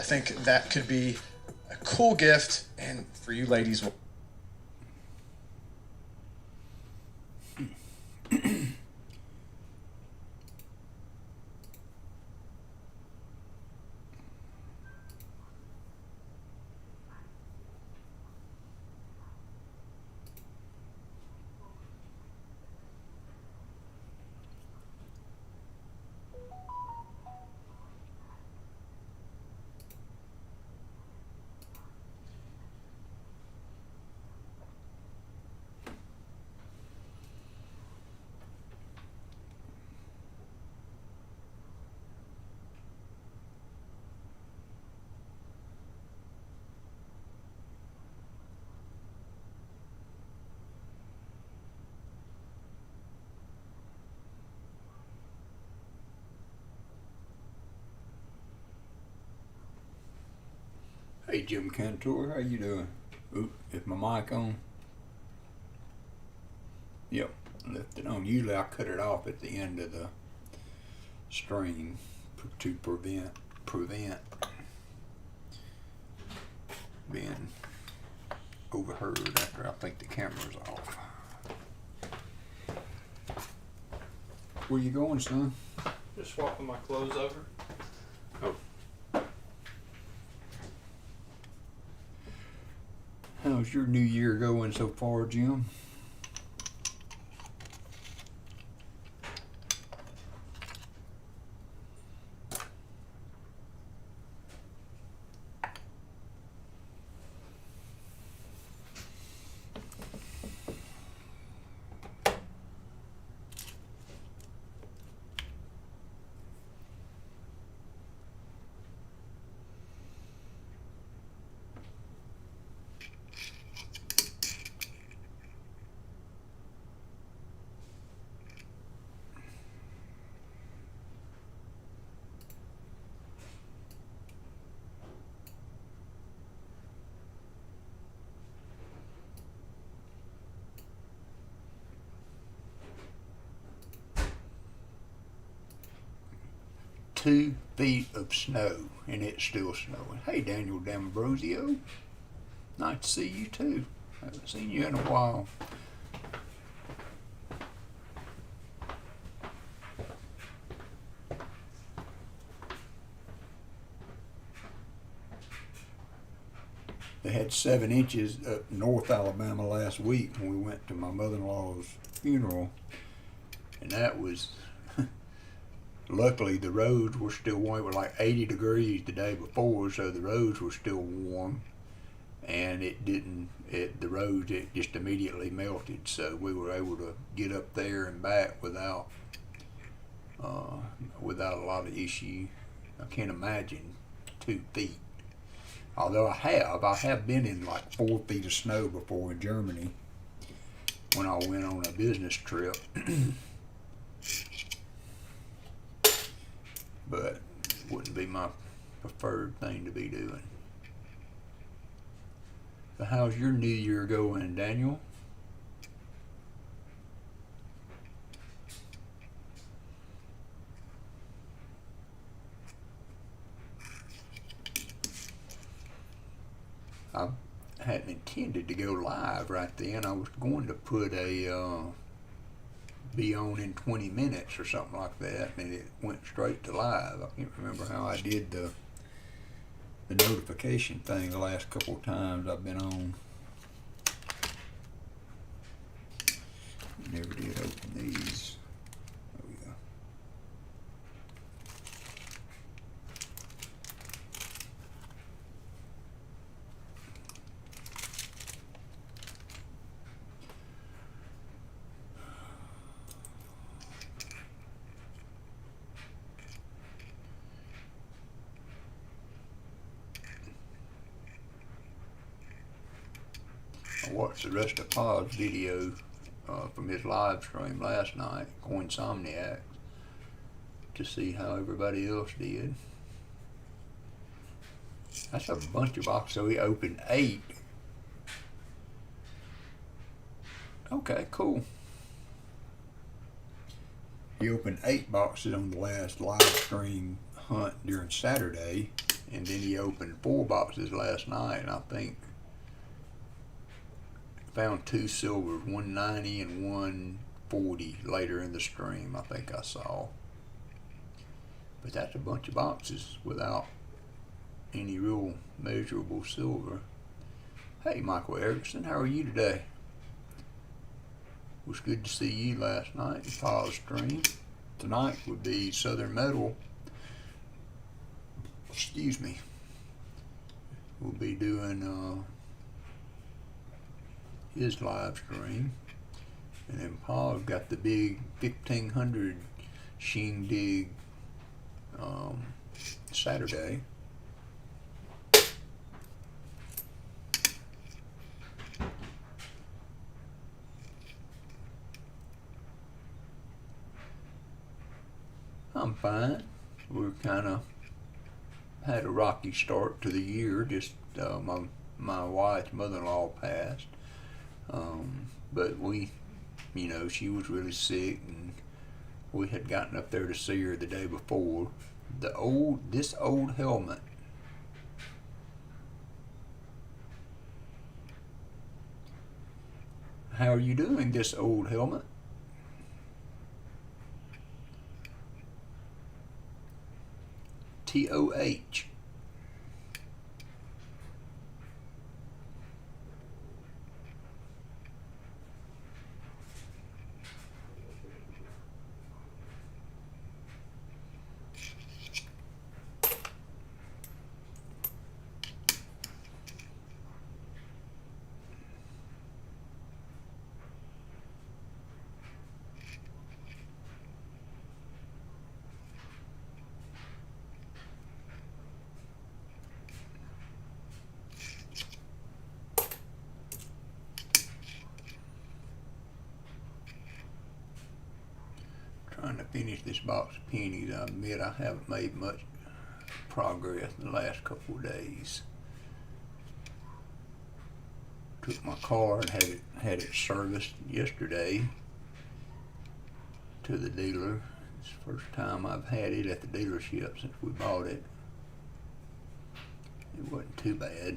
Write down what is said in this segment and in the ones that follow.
think that could be a cool gift, and for you ladies, Hey Jim Cantor, how you doing? Oop, is my mic on? Yep, left it on. Usually I cut it off at the end of the stream to prevent being overheard after I think the camera's off. Where you going, son? Just swapping my clothes over. Oh. How's your new year going so far, Jim? Two feet of snow, and it's still snowing. Hey, Daniel D'Ambrosio. Nice to see you, too. Haven't seen you in a while. They had 7 inches up North Alabama last week when we went to my mother-in-law's funeral, and that was... Luckily, the roads were still warm. It was like 80 degrees the day before, so the roads were still warm, and the roads just immediately melted. So we were able to get up there and back without a lot of issue. I can't imagine 2 feet. Although I have been in like 4 feet of snow before in Germany when I went on a business trip. But it wouldn't be my preferred thing to be doing. So how's your new year going, Daniel? I hadn't intended to go live right then. I was going to put be on in 20 minutes or something like that, and it went straight to live. I can't remember how I did the notification thing the last couple of times I've been on. Never did open these. There we go. I watched the rest of Pod's video from his live stream last night, Coinsomniac, to see how everybody else did. That's a bunch of boxes. So he opened 8. Okay, cool. He opened 8 boxes on the last live stream hunt during Saturday. and then he opened 4 boxes last night, and I think found 2 silvers, 190 and 140 later in the stream, I think I saw. But that's a bunch of boxes without any real measurable silver. Hey, Michael Erickson, how are you today? It was good to see you last night in Paul's stream. Tonight would be Southern Metal. Excuse me. We'll be doing his live stream. And then Paul's got the big 1500 shindig Saturday. I'm fine. We're kind of had a rocky start to the year. Just my wife's mother-in-law passed, but we, she was really sick, and we had gotten up there to see her the day before. This old helmet. How are you doing, this old helmet? TOH. Trying to finish this box of pennies. I admit I haven't made much progress in the last couple of days. Took my car and had it serviced yesterday to the dealer. It's the first time I've had it at the dealership since we bought it. It wasn't too bad.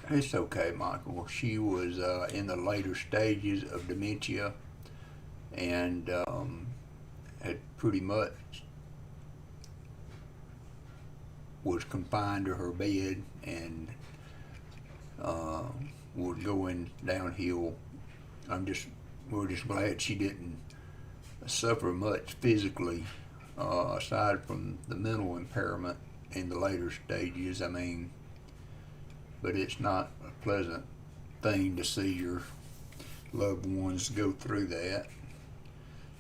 It's okay, Michael. She was in the later stages of dementia, and had pretty much was confined to her bed, and was going downhill. We're just glad she didn't suffer much physically, aside from the mental impairment in the later stages. But it's not a pleasant thing to see your loved ones go through that.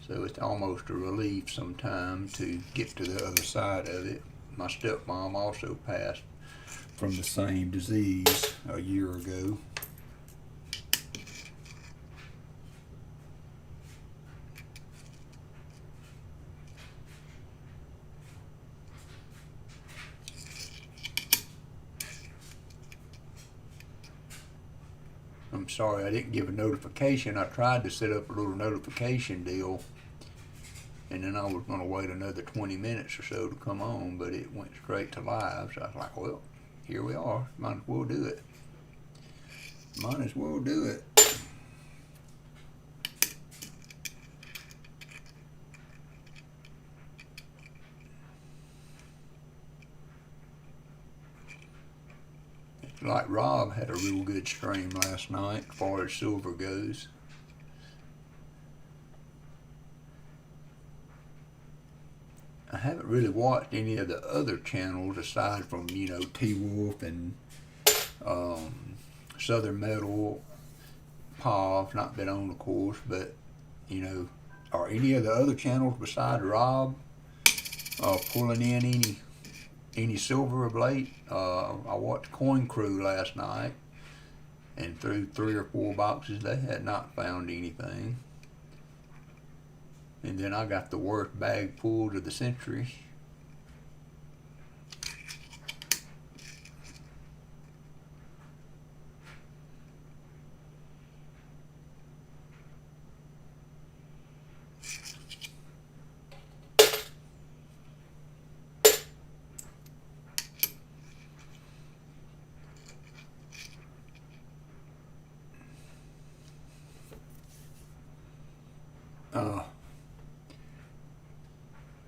So it's almost a relief sometimes to get to the other side of it. My stepmom also passed from the same disease a year ago. I'm sorry I didn't give a notification. I tried to set up a little notification deal, and then I was going to wait another 20 minutes or so to come on, but it went straight to live. So I was like, well, here we are. Might as well do it. Might as well do it. Like Rob had a real good stream last night as far as silver goes. I haven't really watched any of the other channels aside from, T-Wolf and Southern Metal. Pav's not been on, of course, but, are any of the other channels besides Rob pulling in any silver of late? I watched Coin Crew last night, And through 3 or 4 boxes, they had not found anything. And then I got the worst bag pulled of the century.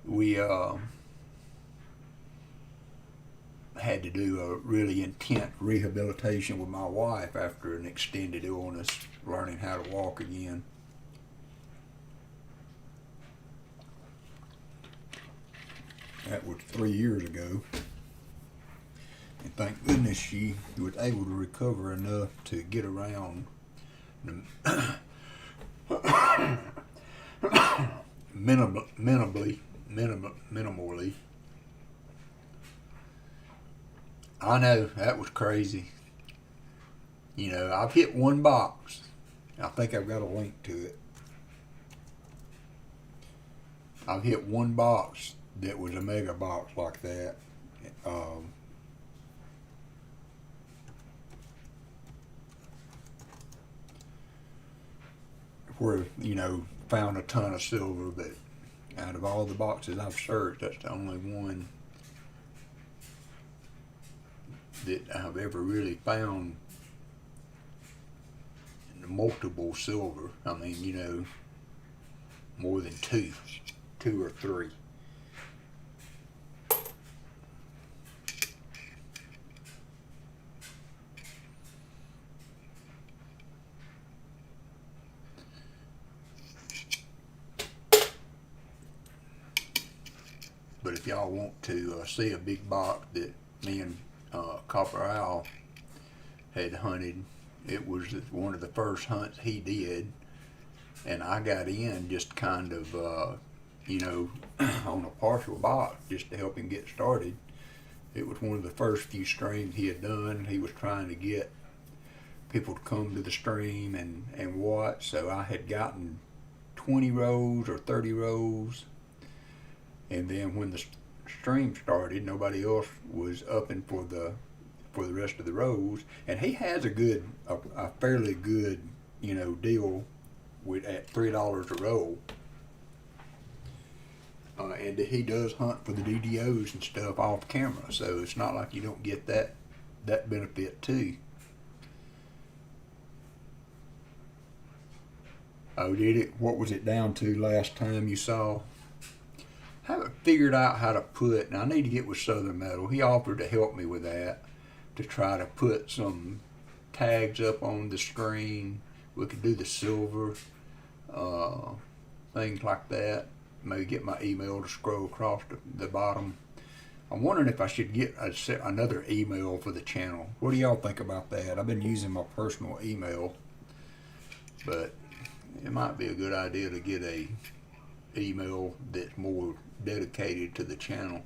We had to do a really intense rehabilitation with my wife after an extended illness, learning how to walk again. That was 3 years ago. And thank goodness she was able to recover enough to get around minimally. I know, that was crazy. You know, I've hit one box. I think I've got a link to it. I've hit one box that was a mega box like that. Where, you know, found a ton of silver, but out of all the boxes I've searched, that's the only one that I've ever really found multiple silver. I mean, you know, more than two or three. But if y'all want to see a big box that me and Copper Owl had hunted, it was one of the first hunts he did, and I got in just kind of, you know, on a partial box just to help him get started. It was one of the first few streams he had done. He was trying to get people to come to the stream and watch, so I had gotten 20 rows or 30 rows. And then when the stream started, nobody else was upping for the rest of the rows. And he has a fairly good, you know, deal at $3 a row. And he does hunt for the DDOs and stuff off camera, so it's not like you don't get that benefit too. Oh, did it? What was it down to last time you saw? Haven't figured out how to put, and I need to get with Southern Metal. He offered to help me with that, to try to put some tags up on the screen. We could do the silver, things like that. Maybe get my email to scroll across the bottom. I'm wondering if I should get another email for the channel. What do y'all think about that? I've been using my personal email, but it might be a good idea to get a email that's more dedicated to the channel.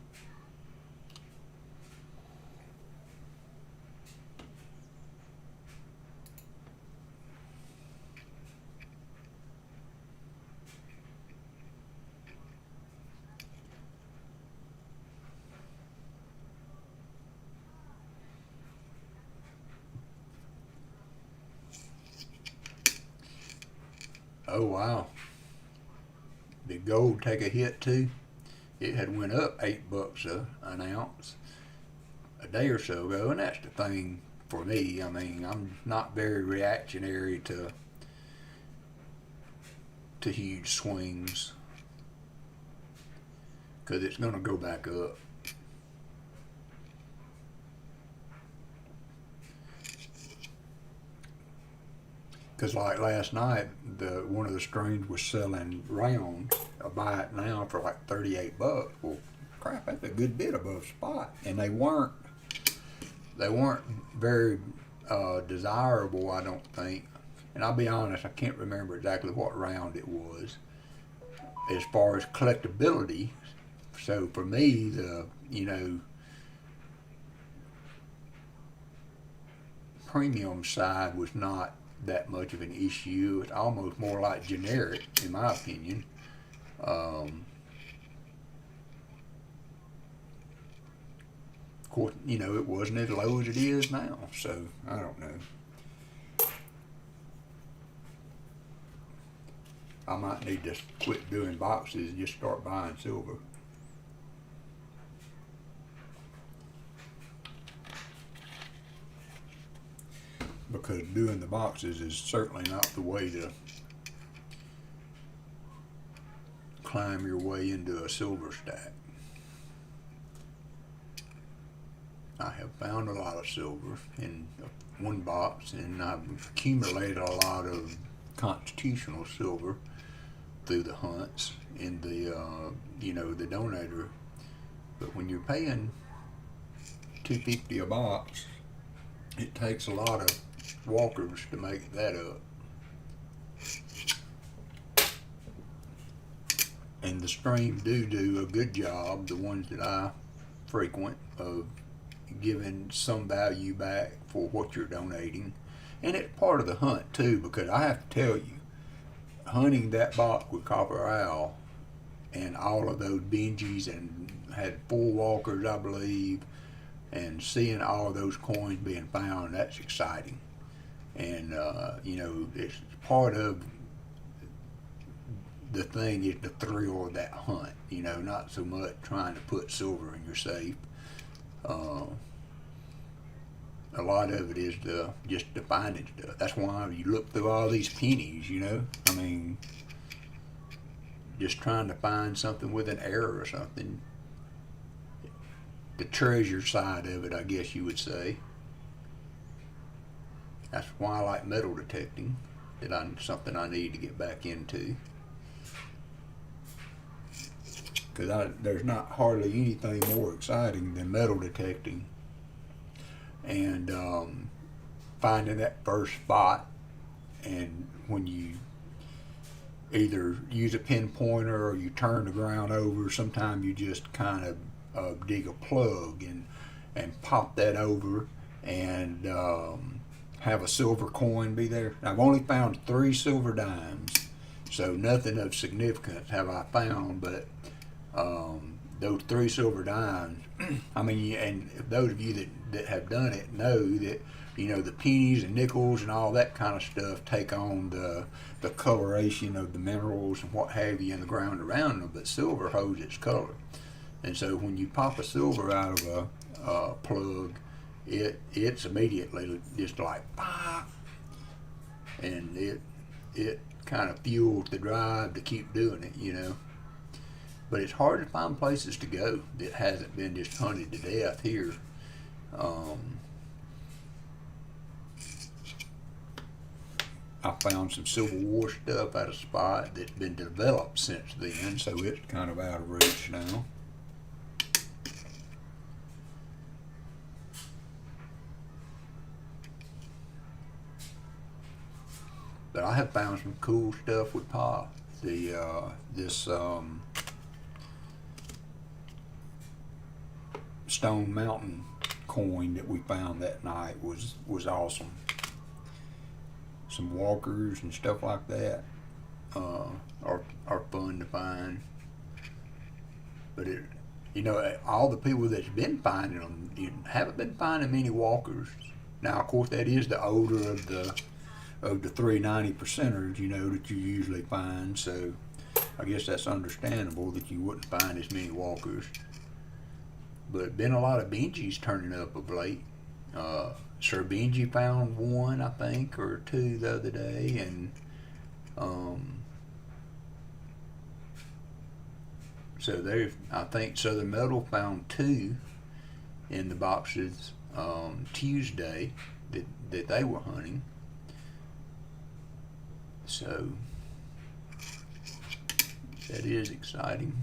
Oh wow. Did gold take a hit too? It had went up $8 an ounce a day or so ago, and that's the thing for me. I mean, I'm not very reactionary to huge swings, because it's going to go back up. Because like last night, one of the streams was selling rounds. I buy it now for like $38. Well, crap, that's a good bit above spot, and they weren't very desirable, I don't think. And I'll be honest, I can't remember exactly what round it was as far as collectability. So for me, premium side was not that much of an issue. It's almost more like generic, in my opinion. Of course, you know, it wasn't as low as it is now, so I don't know. I might need to quit doing boxes and just start buying silver. Because doing the boxes is certainly not the way to climb your way into a silver stack. I have found a lot of silver in one box, and I've accumulated a lot of constitutional silver through the hunts in the you know, the donator. But when you're paying $2.50 a box, it takes a lot of walkers to make that up. And the streams do a good job, the ones that I frequent, of giving some value back for what you're donating. And it's part of the hunt too, because I have to tell you, hunting that box with Copper Owl and all of those Benjis, and had 4 walkers, I believe, and seeing all of those coins being found, that's exciting. And you know, it's part of the thing, is the thrill of that hunt, you know, not so much trying to put silver in your safe. A lot of it is just the finding stuff. That's why you look through all these pennies, you know. I mean, just trying to find something with an error or something. The treasure side of it, I guess you would say. That's why I like metal detecting. Something I need to get back into. Because there's not hardly anything more exciting than metal detecting. And finding that first spot, and when you either use a pinpointer or you turn the ground over, sometimes you just kind of dig a plug and pop that over and have a silver coin be there. I've only found 3 silver dimes, so nothing of significance have I found, but those 3 silver dimes, I mean, and those of you that have done it know that, you know, the pennies and nickels and all that kind of stuff take on the coloration of the minerals and what have you in the ground around them, but silver holds its color. And so when you pop a silver out of a plug, it's immediately just like pop, and it kind of fuels the drive to keep doing it, you know. But it's hard to find places to go that hasn't been just hunted to death here. I found some Civil War stuff at a spot that's been developed since then, so it's kind of out of reach now. But I have found some cool stuff with Pop. This Stone Mountain coin that we found that night was awesome. Some walkers and stuff like that are fun to find. But you know, all the people that's been finding them, you haven't been finding many walkers. Now, of course, that is the older of the 390 percenters, you know, that you usually find. So I guess that's understandable that you wouldn't find as many walkers. But been a lot of Benjis turning up of late. Sir Benji found 1, I think, or 2 the other day, and so I think Southern Metal found 2 in the boxes Tuesday that they were hunting. So that is exciting.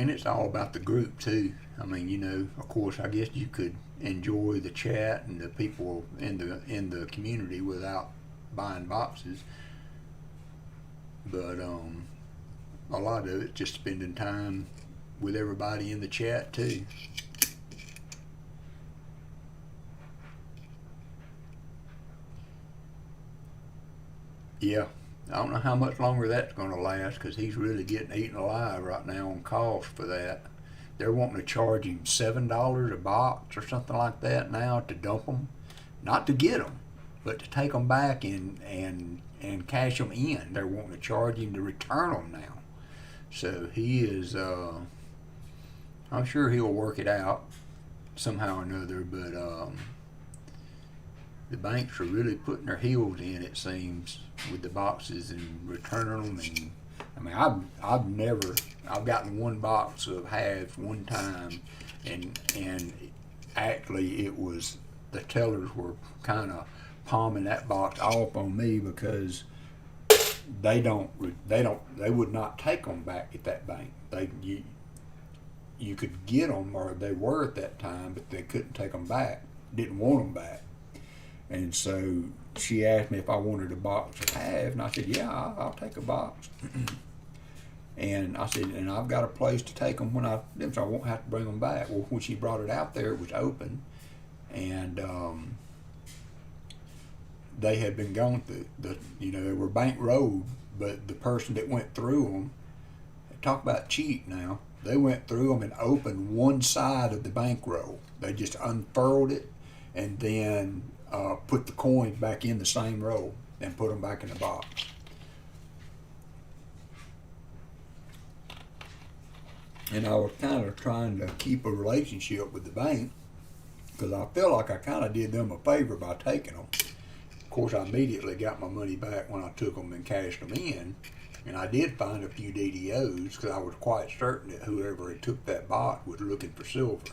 And it's all about the group too. I mean, you know, of course, I guess you could enjoy the chat and the people in the community without buying boxes. But a lot of it's just spending time with everybody in the chat too. Yeah, I don't know how much longer that's going to last because he's really getting eaten alive right now on cost for that. They're wanting to charge him $7 a box or something like that now to dump them, not to get them, but to take them back and cash them in. They're wanting to charge him to return them now. So he is. I'm sure he'll work it out somehow or another, but the banks are really putting their heels in, it seems, with the boxes and returning them. And I mean, I've gotten one box of halves one time, and actually it was the tellers were kind of palming that box off on me because they would not take them back at that bank. You could get them, or they were at that time, but they couldn't take them back. Didn't want them back. And so she asked me if I wanted a box of halves, and I said, yeah, I'll take a box. And I said, and I've got a place to take them so I won't have to bring them back. Well, when she brought it out there, it was open, and they had been gone through they were bank road, but the person that went through them, talk about cheap now, they went through them and opened one side of the bankroll. They just unfurled it and then put the coins back in the same roll and put them back in the box. And I was kind of trying to keep a relationship with the bank because I feel like I kind of did them a favor by taking them. Of course, I immediately got my money back when I took them and cashed them in. And I did find a few DDOs because I was quite certain that whoever had took that box was looking for silver.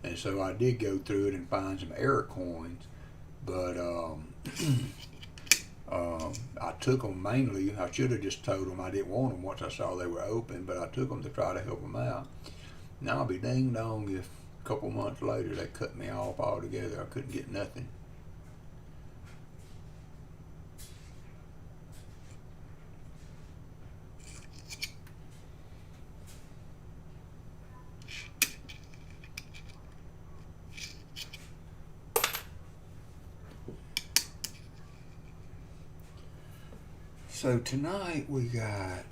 And so I did go through it and find some error coins. But I took them mainly. I should have just told them I didn't want them once I saw they were open, but I took them to try to help them out. Now I'll be ding dong if a couple months later they cut me off altogether. I couldn't get nothing. So tonight we got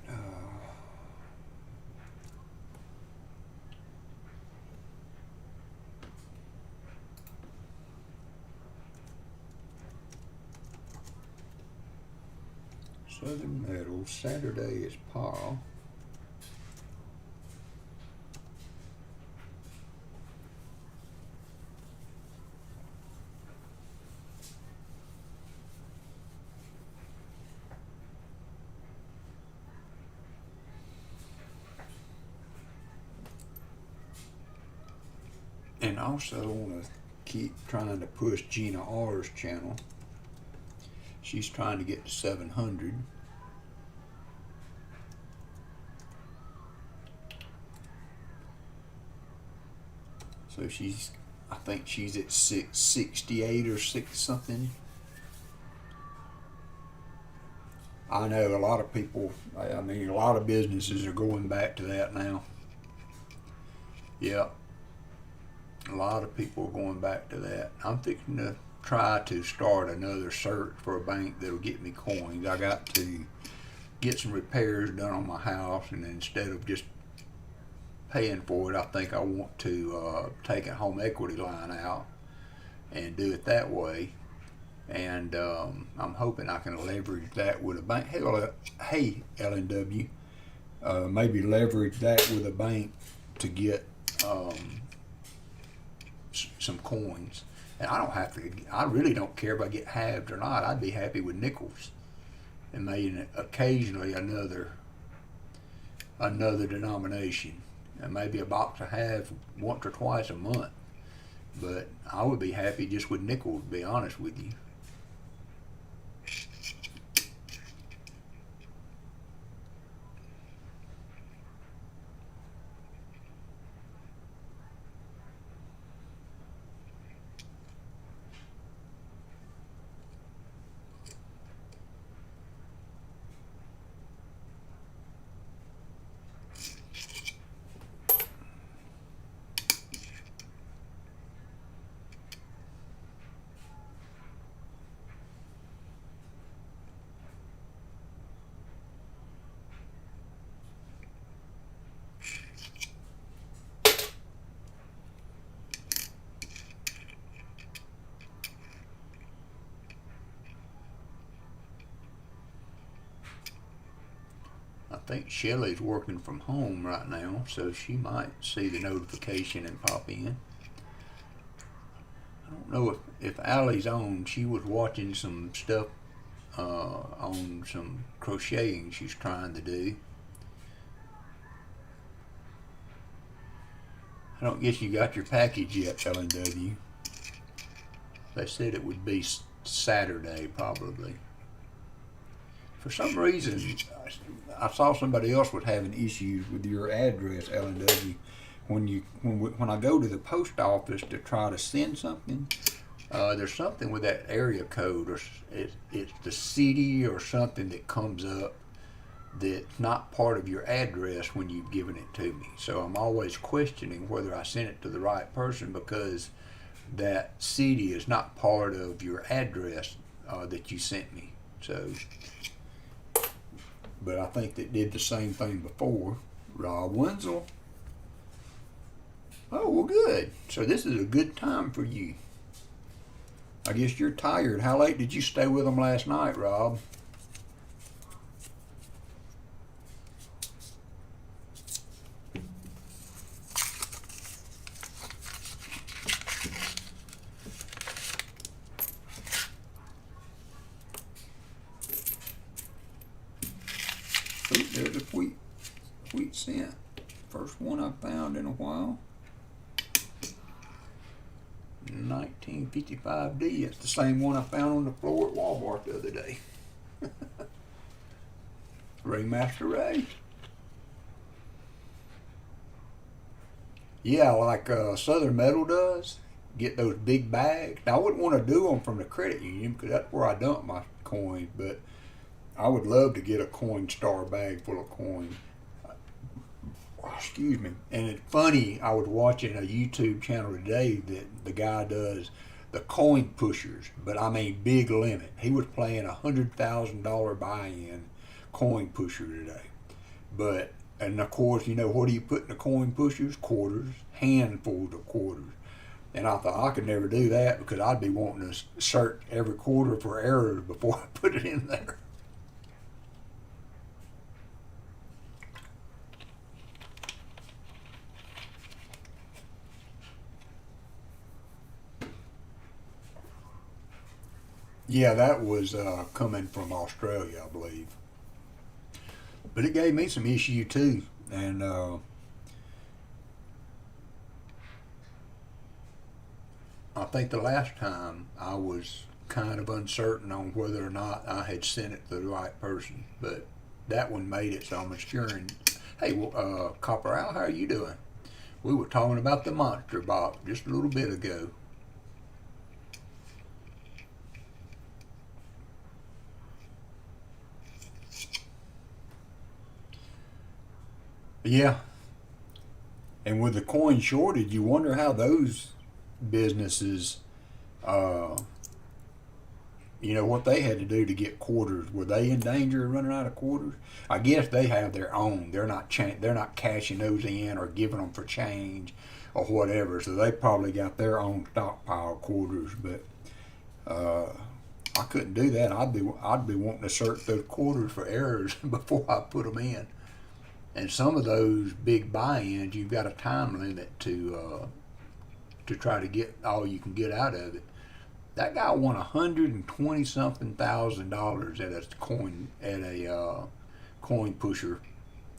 Southern Metals. Saturday is Paul. And also I want to keep trying to push Gina R's channel. She's trying to get to 700. So I think she's at 668 or 6 something. I know a lot of people, I mean, a lot of businesses are going back to that now. Yep. A lot of people are going back to that. I'm fixing to try to start another search for a bank that'll get me coins. I got to get some repairs done on my house, and instead of just paying for it, I think I want to take a home equity line out and do it that way. And I'm hoping I can leverage that with a bank. Hey, LNW, maybe leverage that with a bank to get some coins. And I really don't care if I get halved or not. I'd be happy with nickels and maybe occasionally another denomination, and maybe a box of halves once or twice a month. But I would be happy just with nickels, to be honest with you. think Shelley's working from home right now, so she might see the notification and pop in. I don't know if Allie's on. She was watching some stuff on some crocheting she's trying to do. I don't guess you got your package yet, Ellen-W. They said it would be Saturday, probably. For some reason, I saw somebody else was having issues with your address, Ellen-W. When I go to the post office to try to send something, there's something with that area code, or it's the city or something that comes up that's not part of your address when you've given it to me. So I'm always questioning whether I sent it to the right person, because that city is not part of your address that you sent me. So, but I think that did the same thing before. Rob Wenzel. Oh, well, good. So this is a good time for you. I guess you're tired. How late did you stay with them last night, Rob? Oh, there's a wheat cent. First one I've found in a while. 1955D. It's the same one I found on the floor at Walmart the other day. Raymaster Ray. Yeah, like Southern Metal does. Get those big bags. Now, I wouldn't want to do them from the credit union because that's where I dump my coins, but I would love to get a Coinstar bag full of coins. Excuse me. And it's funny, I was watching a YouTube channel today that the guy does the coin pushers, but I mean big limit. He was playing $100,000 buy-in coin pusher today. And of course, you know, what do you put in the coin pushers? Quarters, handfuls of quarters. And I thought I could never do that because I'd be wanting to search every quarter for errors before I put it in there. Yeah, that was coming from Australia, I believe. But it gave me some issue too. And I think the last time I was kind of uncertain on whether or not I had sent it to the right person. But that one made it, so I'm assuring. Hey, Copper Owl, how are you doing? We were talking about the monster box just a little bit ago. Yeah. And with the coin shortage, you wonder how those businesses, you know, what they had to do to get quarters. Were they in danger of running out of quarters? I guess they have their own. They're not cashing those in or giving them for change or whatever. So they probably got their own stockpile quarters. But I couldn't do that. I'd be wanting to search those quarters for errors before I put them in. And some of those big buy-ins, you've got a time limit to try to get all you can get out of it. That guy won $120-something thousand at a coin pusher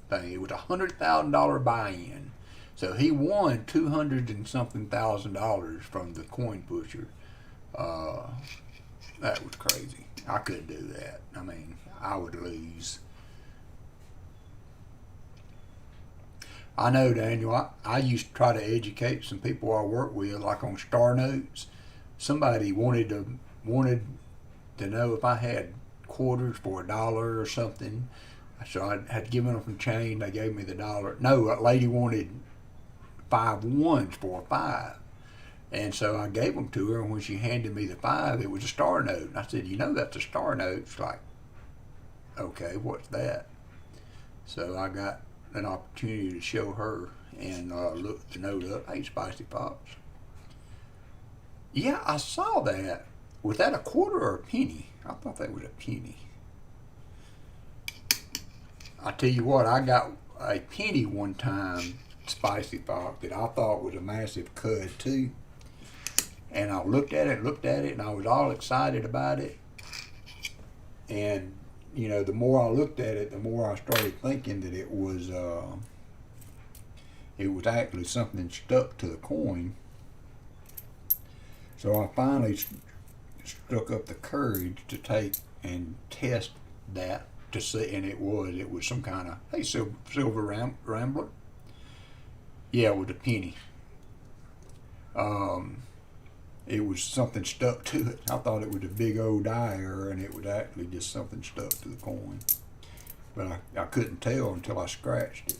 thing. It was $100,000 buy-in, so he won $200-something thousand from the coin pusher. That was crazy. I couldn't do that. I mean, I would lose. I know, Daniel, I used to try to educate some people I work with, like on Star Notes. Somebody wanted to know if I had quarters for $1 or something. So I had given them some change. They gave me the $1. No, a lady wanted 5 ones for $5. And so I gave them to her, and when she handed me the 5, it was a Star Note. And I said, you know that's a Star Note. She's like, okay, what's that? So I got an opportunity to show her and look the note up. Hey, Spicy Pops. Yeah, I saw that. Was that a quarter or a penny? I thought that was a penny. I tell you what, I got a penny one time, Spicy Fox, that I thought was a massive cud too. And I looked at it, and I was all excited about it. And you know, the more I looked at it, the more I started thinking that it was actually something stuck to the coin. So I finally struck up the courage to take and test that to see, and it was some kind of, hey, silver rambler. Yeah, it was a penny. It was something stuck to it. I thought it was a big old die error, and it was actually just something stuck to the coin. But I couldn't tell until I scratched it.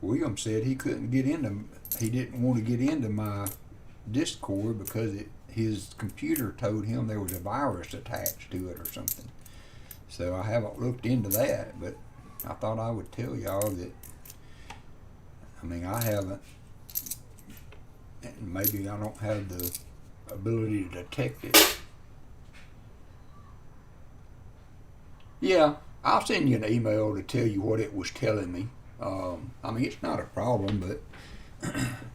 William said he didn't want to get into my Discord because his computer told him there was a virus attached to it or something. So I haven't looked into that, but I thought I would tell y'all that, I mean, I haven't, and maybe I don't have the ability to detect it. Yeah, I'll send you an email to tell you what it was telling me. I mean, it's not a problem, but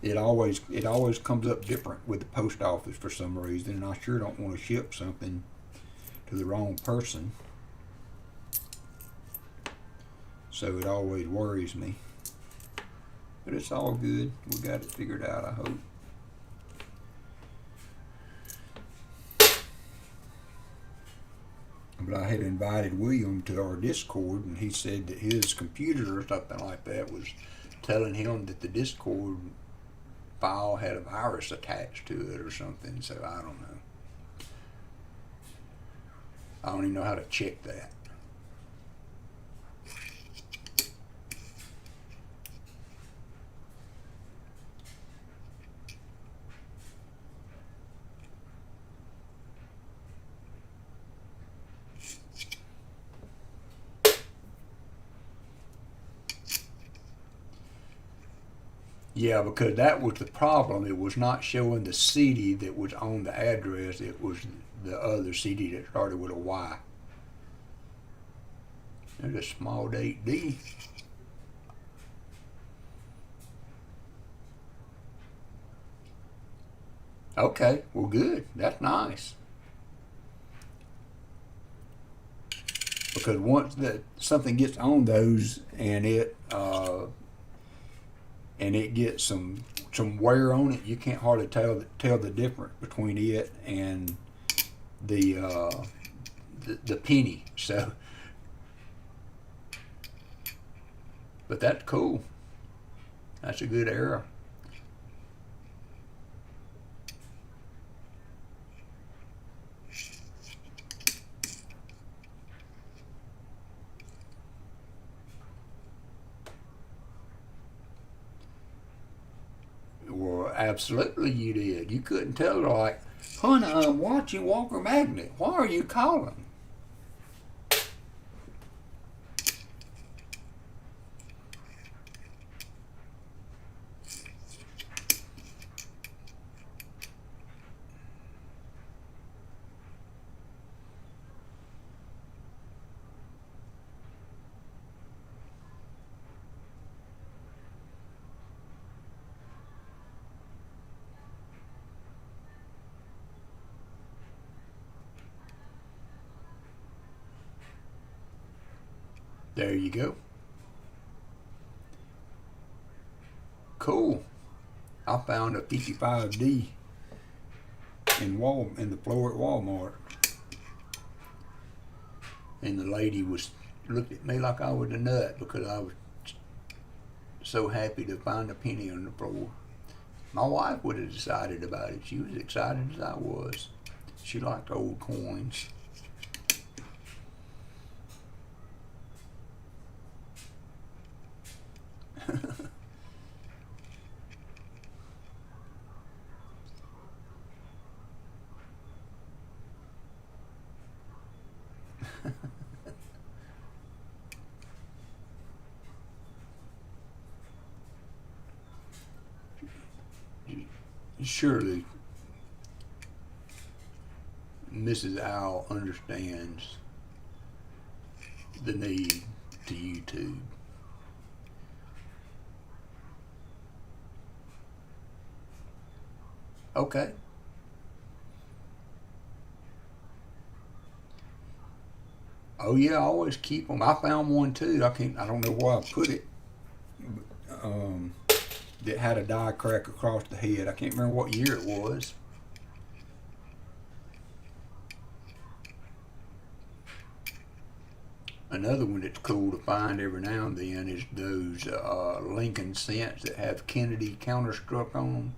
it always comes up different with the post office for some reason, and I sure don't want to ship something to the wrong person. So it always worries me. But it's all good. We got it figured out, I hope. But I had invited William to our Discord, and he said that his computer or something like that was telling him that the Discord file had a virus attached to it or something. So I don't know. I don't even know how to check that. Yeah, because that was the problem. It was not showing the CD that was on the address. It was the other CD that started with a Y. There's a small 8D. Okay, well, good. That's nice. Because once something gets on those and it gets some wear on it, you can't hardly tell the difference between it and the penny. So, but that's cool. That's a good error. Well, absolutely you did. You couldn't tell her, like, honey, I'm watching Walker Magnet. Why are you calling? There you go. Cool. I found a 55D in the floor at Walmart. And the lady looked at me like I was a nut because I was so happy to find a penny on the floor. My wife would have decided about it. She was excited as I was. She liked old coins. surely Mrs. Owl understands the need to YouTube. Okay. Oh yeah, I always keep them. I found one too. I don't know where I put it. That had a die crack across the head. I can't remember what year it was. Another one that's cool to find every now and then is those Lincoln cents that have Kennedy counterstruck on them.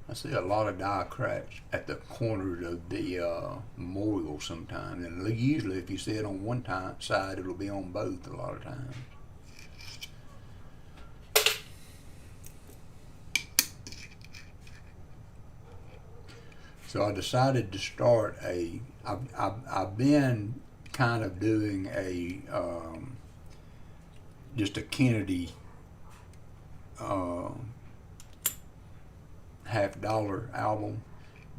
I see a lot of die cracks at the corners of the memorial sometimes, and usually if you see it on one side, it'll be on both a lot of times. So I decided to start I've been kind of doing just a Kennedy $50 album,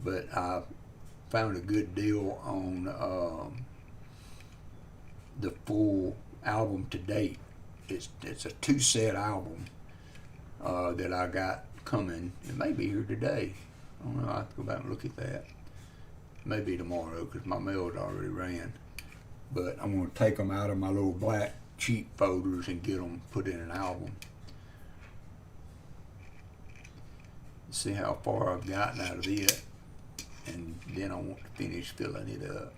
but I found a good deal on the full album to date. It's a 2-set album that I got coming. It may be here today. I don't know. I have to go back and look at that. Maybe tomorrow because my mail's already ran. But I'm going to take them out of my little black cheap folders and get them put in an album. See how far I've gotten out of it, and then I want to finish filling it up.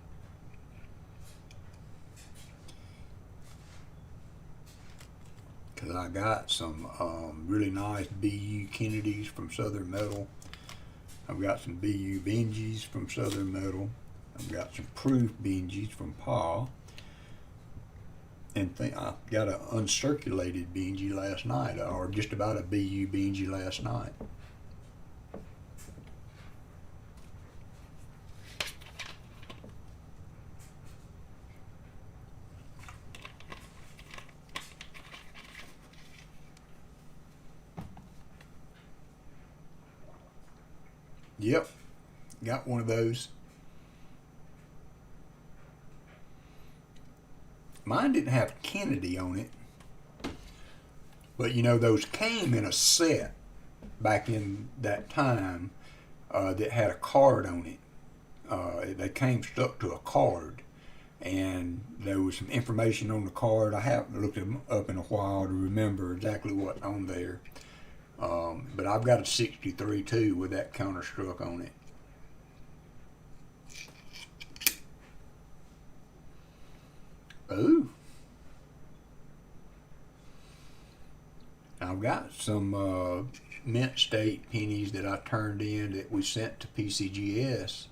Because I got some really nice BU Kennedys from Southern Metal. I've got some BU Benjis from Southern Metal. I've got some Proof Benjis from Pa. And I got an uncirculated Benji last night, or just about a BU Benji last night. Yep, got one of those. Mine didn't have Kennedy on it, but you know, those came in a set back in that time that had a card on it. They came stuck to a card, and there was some information on the card. I haven't looked them up in a while to remember exactly what's on there. But I've got a 63 too with that counterstruck on it. Ooh. I've got some Mint State pennies that I turned in that we sent to PCGS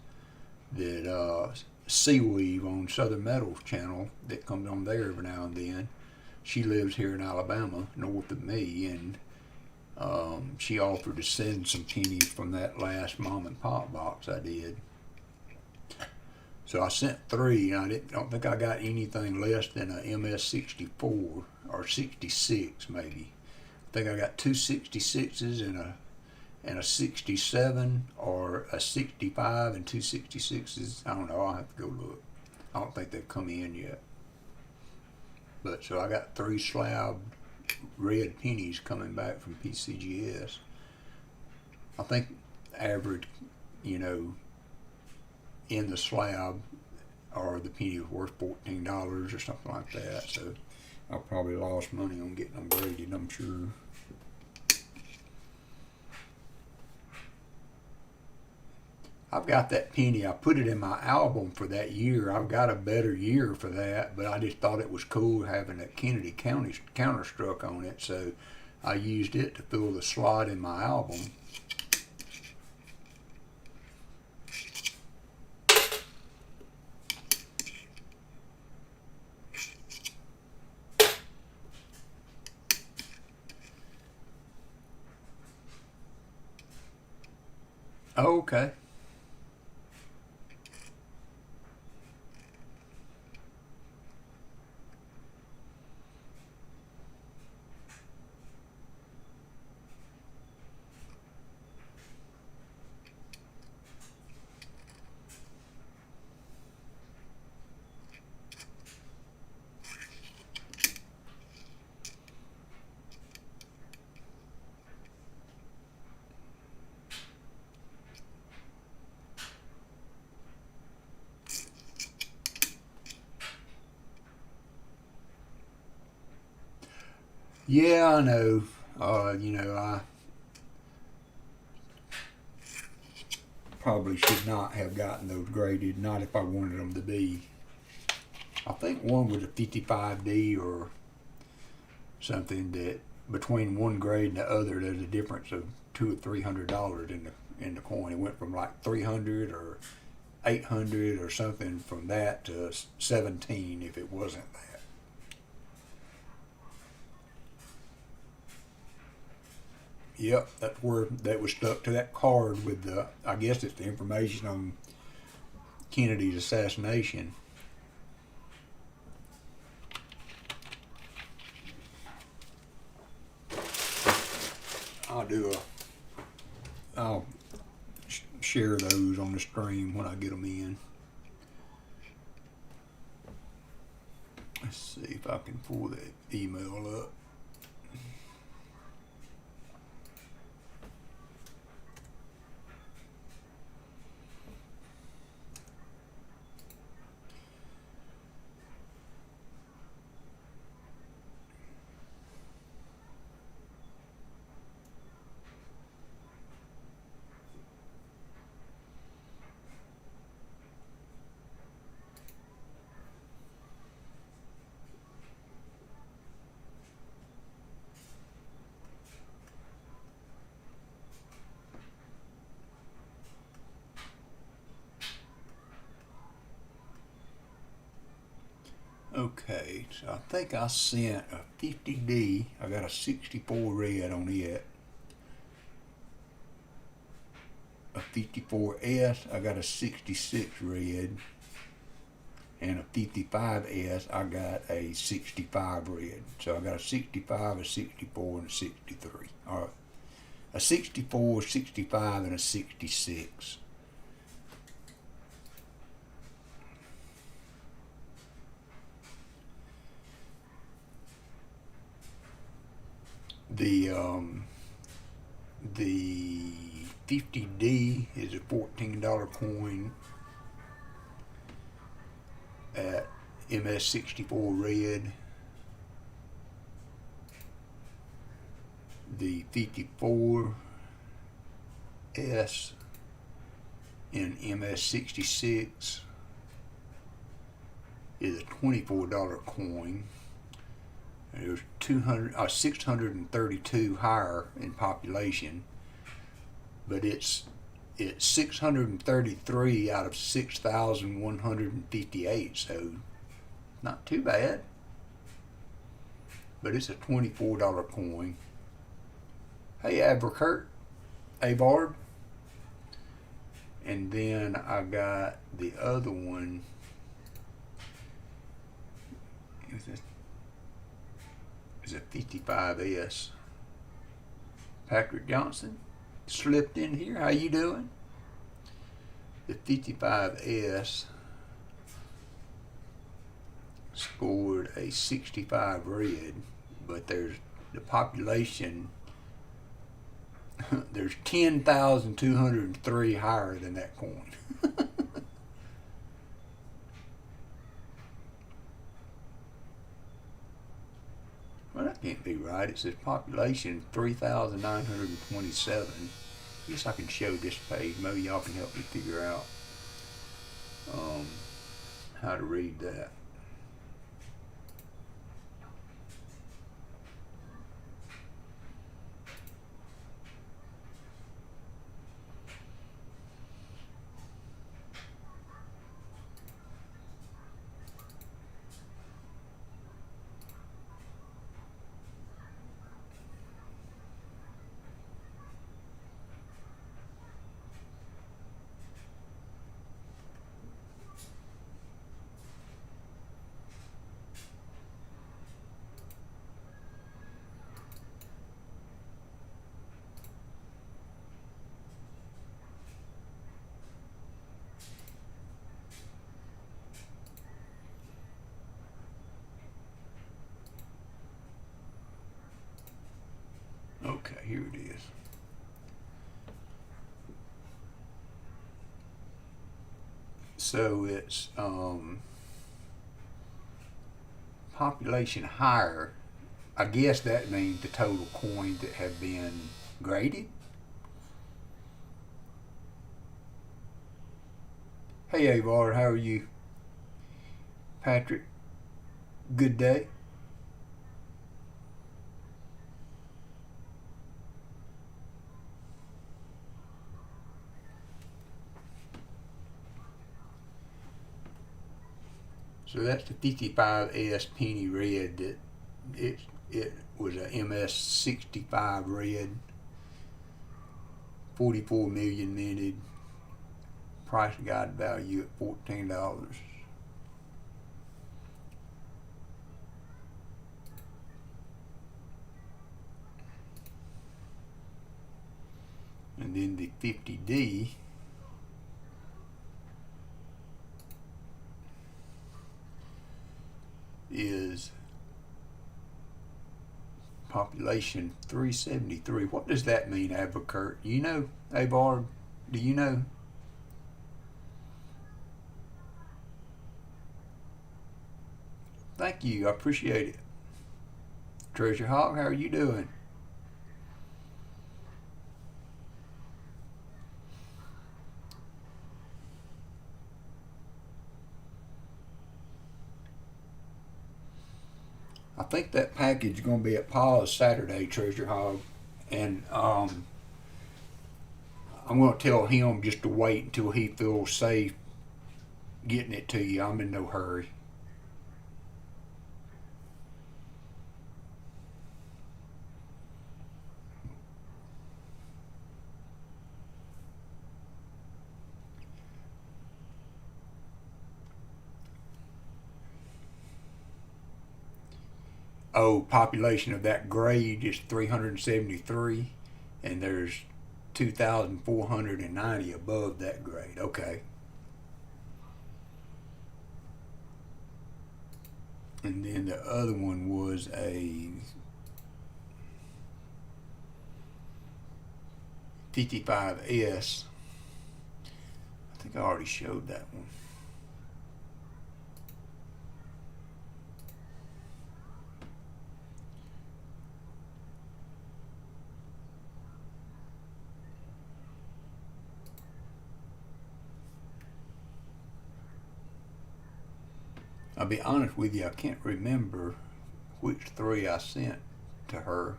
that Seaweave on Southern Metal's channel that comes on there every now and then. She lives here in Alabama, north of me, and she offered to send some pennies from that last mom and pop box I did. So I sent 3, and I don't think I got anything less than a MS-64 or 66 maybe. I think I got 2 66s and a 67 or a 65 and 2 66s. I don't know. I'll have to go look. I don't think they've come in yet. But so I got 3 slab red pennies coming back from PCGS. I think average, you know, in the slab or the penny was worth $14 or something like that. So I probably lost money on getting them graded, I'm sure. I've got that penny. I put it in my album for that year. I've got a better year for that, but I just thought it was cool having a Kennedy counterstruck on it, so I used it to fill the slot in my album. Okay. Yeah, I know. I probably should not have gotten those graded, not if I wanted them to be. I think one was a 55D or something, that between one grade and the other, there's a difference of $200 or $300 in the coin. It went from like 300 or 800 or something from that to 17 if it wasn't that. Yep, that's where that was stuck to that card with the, I guess it's the information on Kennedy's assassination. I'll share those on the stream when I get them in. Let's see if I can pull that email up. Okay, so I think I sent a 50D. I got a 64 red on it. A 54S, I got a 66 red. And a 55S, I got a 65 red. So I got a 65, a 64, and a 63. All right. A 64, 65, and a 66. The 50D is a $14 coin at MS64 red. The 54S in MS66 is a $24 coin. There's 632 higher in population, but it's 633 out of 6,158, so not too bad. But it's a $24 coin. Hey, Abercurt, Abard. And then I got the other one. Is a 55S. Patrick Johnson slipped in here. How you doing? The 55S scored a 65 red, but there's the population. There's 10,203 higher than that coin. Well, that can't be right. It says population 3,927. I guess I can show this page. Maybe y'all can help me figure out how to read that. Okay, here it is. So it's population higher. I guess that means the total coins that have been graded. Hey Avar, how are you? Patrick, good day. So that's the 55S penny red that it was a MS 65 red, 44 million minted, price guide value at $14. And then the 50D is population 373. What does that mean, Avocurt? You know, Avar, do you know? Thank you, I appreciate it. Treasure Hawk, how are you doing? I think that package is going to be at Paul's Saturday, Treasure Hog, and I'm going to tell him just to wait until he feels safe getting it to you. I'm in no hurry. Oh, population of that grade is 373, and there's 2,490 above that grade. Okay. And then the other one was a 55S. I think I already showed that one. I'll be honest with you, I can't remember which three I sent to her.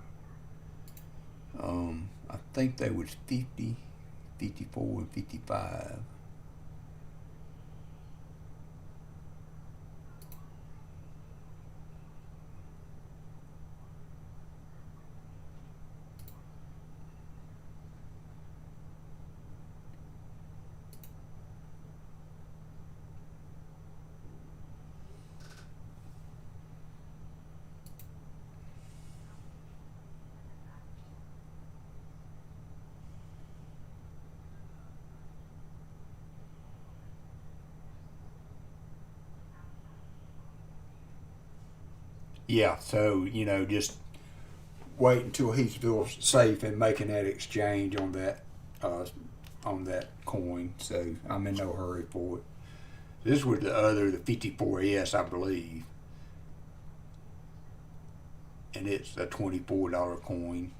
I think they was 50, 54, and 55. Yeah, so, just wait until he feels safe in making that exchange on that coin. So I'm in no hurry for it. This was the 54S, I believe, and it's a $24 coin.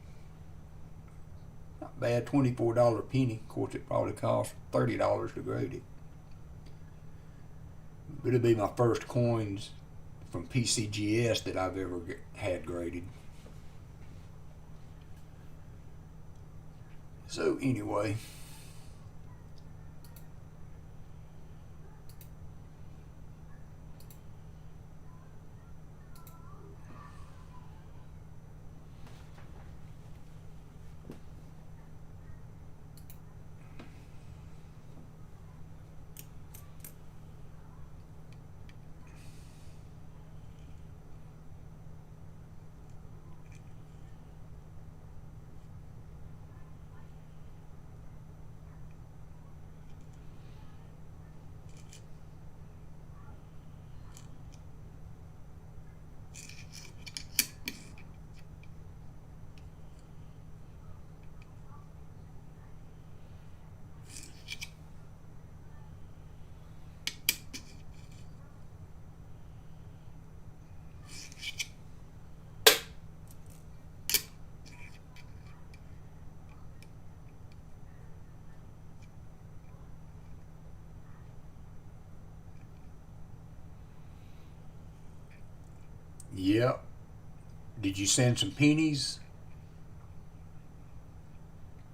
Not bad, $24 penny. Of course, it probably costs $30 to grade it. But it'll be my first coins from PCGS that I've ever had graded. So anyway, Yep. Did you send some pennies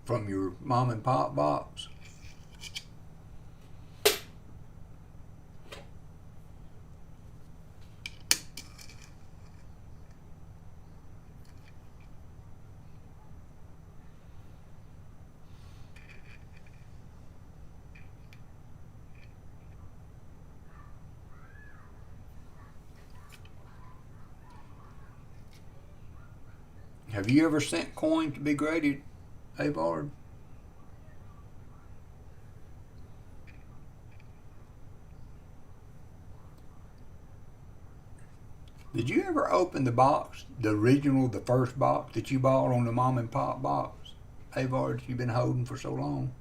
from your mom and pop box? Have you ever sent coin to be graded, Avard? Did you ever open the box, the original, the first box that you bought on the mom and pop box, Avard, you've been holding for so long?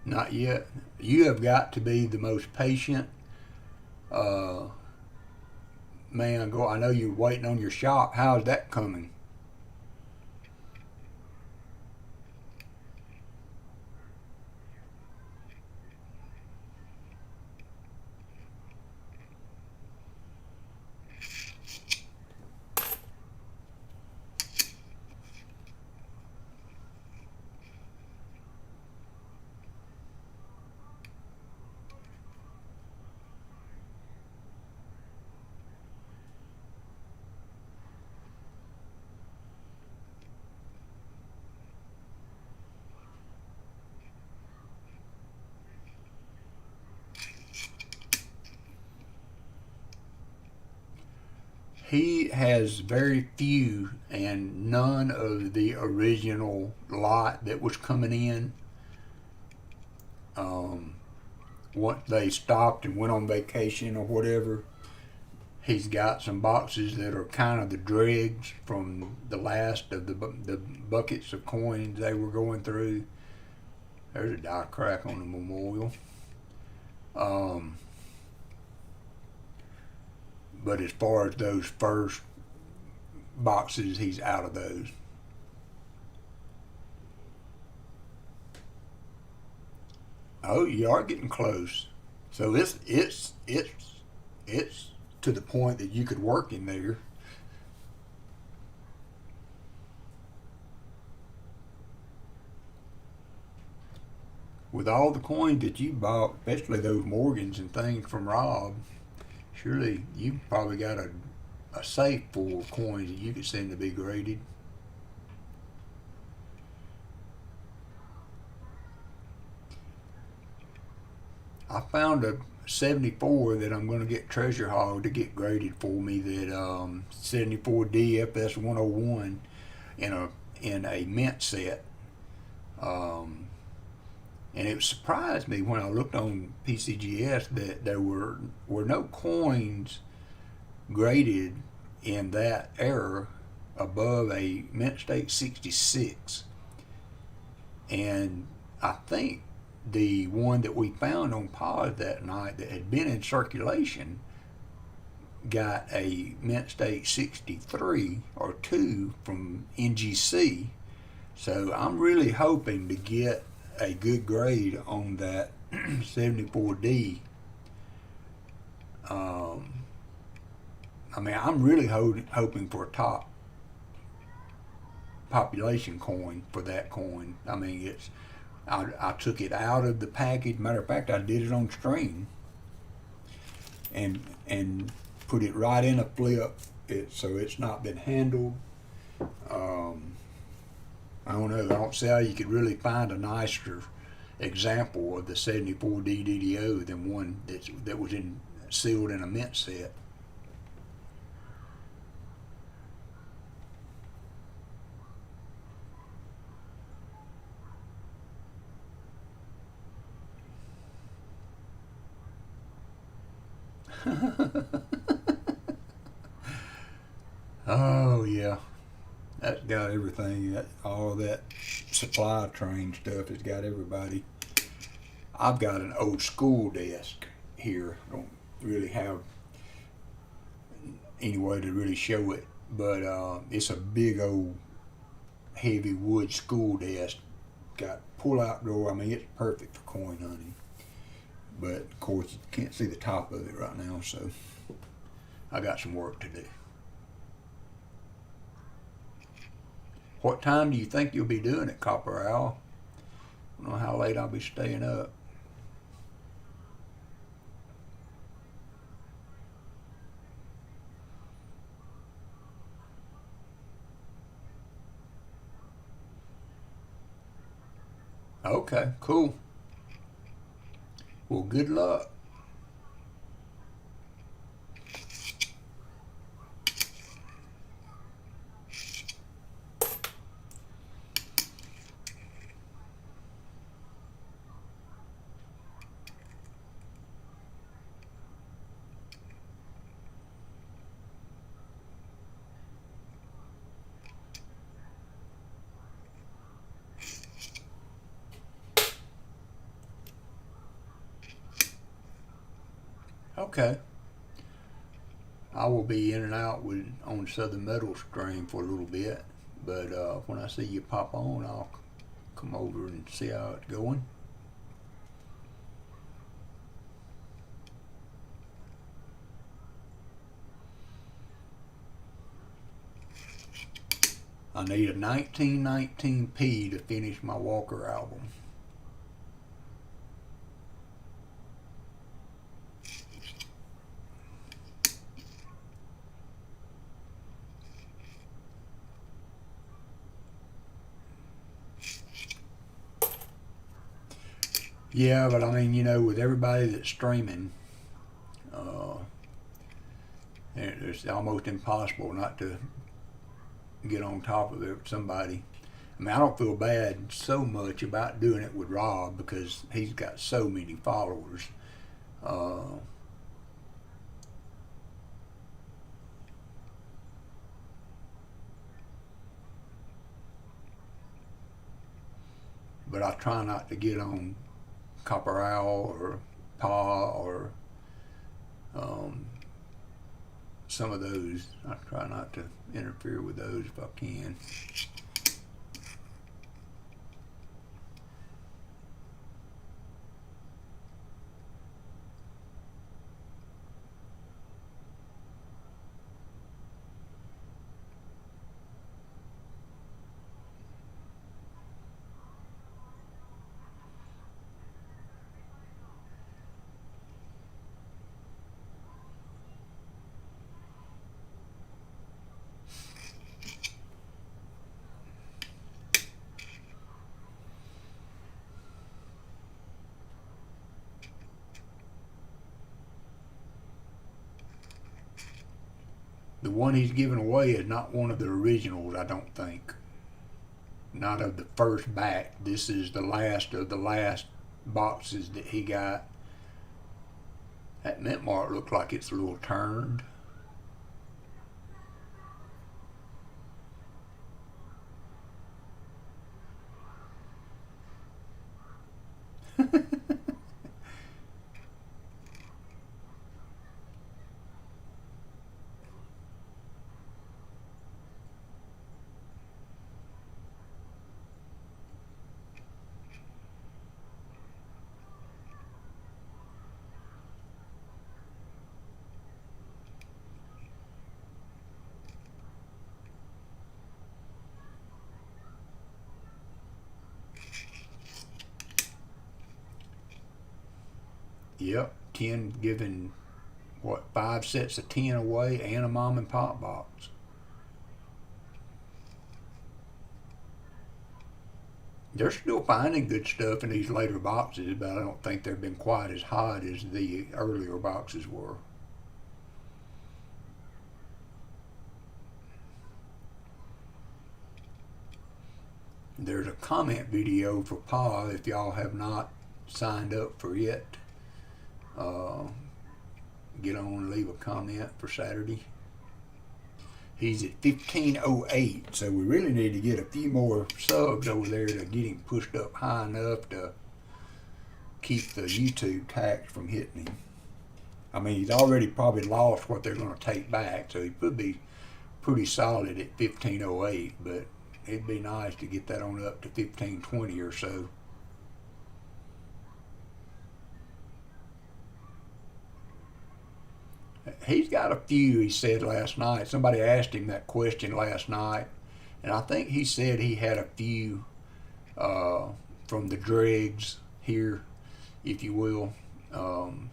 Not yet. You have got to be the most patient man. I know you're waiting on your shop. How's that coming? He has very few and none of the original lot that was coming in. Once they stopped and went on vacation or whatever, he's got some boxes that are kind of the dregs from the last of the buckets of coins they were going through. There's a die crack on the memorial. But as far as those first boxes, he's out of those. Oh, you are getting close. So it's to the point that you could work in there. With all the coins that you bought, especially those Morgans and things from Rob, surely you probably got a safe full of coins that you could send to be graded. I found a 74 that I'm going to get Treasure Hog to get graded for me. That 74D FS101 in a mint set. And it surprised me when I looked on PCGS that there were no coins graded in that era above a mint state 66. And I think the one that we found on pause that night that had been in circulation got a mint state 63 or 2 from NGC. So I'm really hoping to get a good grade on that 74D. I mean, I'm really hoping for a top population coin for that coin. I mean, I took it out of the package. Matter of fact, I did it on string and put it right in a flip. So it's not been handled. I don't know. I don't see how you could really find a nicer example of the 74D DDO than one that was sealed in a mint set. Oh yeah, that's got everything. All that supply train stuff has got everybody. I've got an old school desk here. I don't really have any way to really show it, but it's a big old heavy wood school desk. Got pull-out drawer. I mean, it's perfect for coin hunting. But of course, you can't see the top of it right now, so I got some work to do. What time do you think you'll be doing it, Copper Owl? I don't know how late I'll be staying up. Okay, cool. Well, good luck. Okay. I will be in and out on Southern Metal Stream for a little bit, but when I see you pop on, I'll come over and see how it's going. I need a 1919p to finish my Walker album. Yeah, but I mean, you know, with everybody that's streaming, it's almost impossible not to get on top of it with somebody. I mean, I don't feel bad so much about doing it with Rob because he's got so many followers. But I try not to get on Copper Owl or Pa or some of those. I try not to interfere with those if I can. The one he's giving away is not one of the originals, I don't think. Not of the first batch. This is the last of the last boxes that he got. That mint mark looks like it's a little turned. Yep, 10 giving, what, 5 sets of 10 away and a mom and pop box. They're still finding good stuff in these later boxes, but I don't think they've been quite as hot as the earlier boxes were. There's a comment video for Pa if y'all have not signed up for it. Get on and leave a comment for Saturday. He's at 1508, so we really need to get a few more subs over there to get him pushed up high enough to keep the YouTube tax from hitting him. I mean, he's already probably lost what they're going to take back, so he could be pretty solid at 1508, but it'd be nice to get that on up to 1520 or so. He's got a few, he said last night. Somebody asked him that question last night, and I think he said he had a few from the dregs here, if you will. And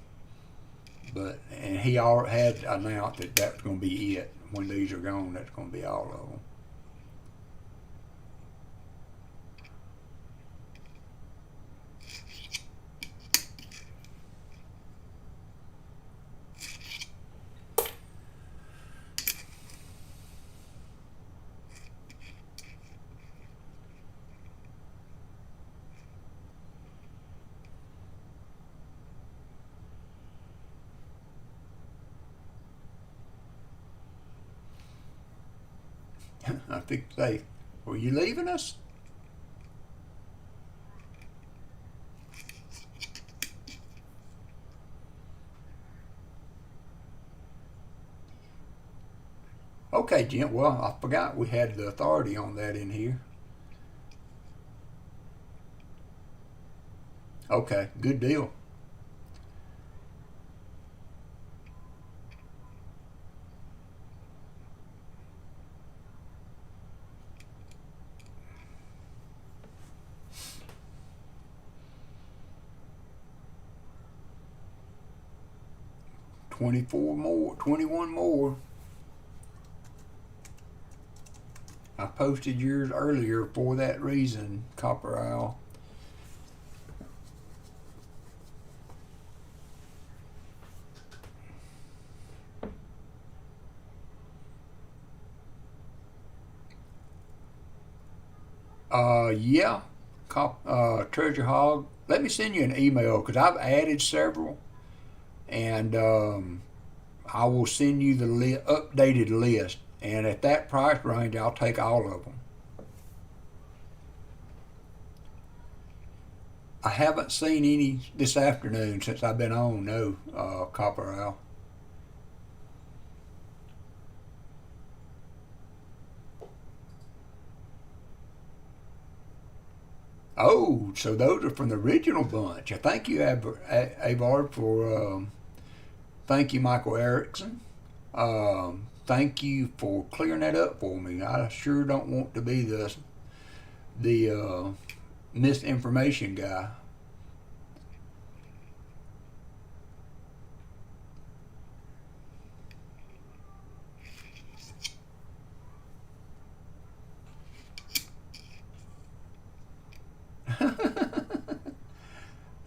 he had announced that that's going to be it. When these are gone, that's going to be all of them. I think they, were you leaving us? Okay, Jim. Well, I forgot we had the authority on that in here. Okay, good deal. $24 more, $21 more. I posted yours earlier for that reason, Copper Owl. Yeah, Treasure Hog. Let me send you an email because I've added several, and I will send you the updated list. And at that price range, I'll take all of them. I haven't seen any this afternoon since I've been on. No, Copper Owl. Oh, so those are from the original bunch. Thank you, Avard, for thank you, Michael Erickson. Thank you for clearing that up for me. I sure don't want to be the misinformation guy.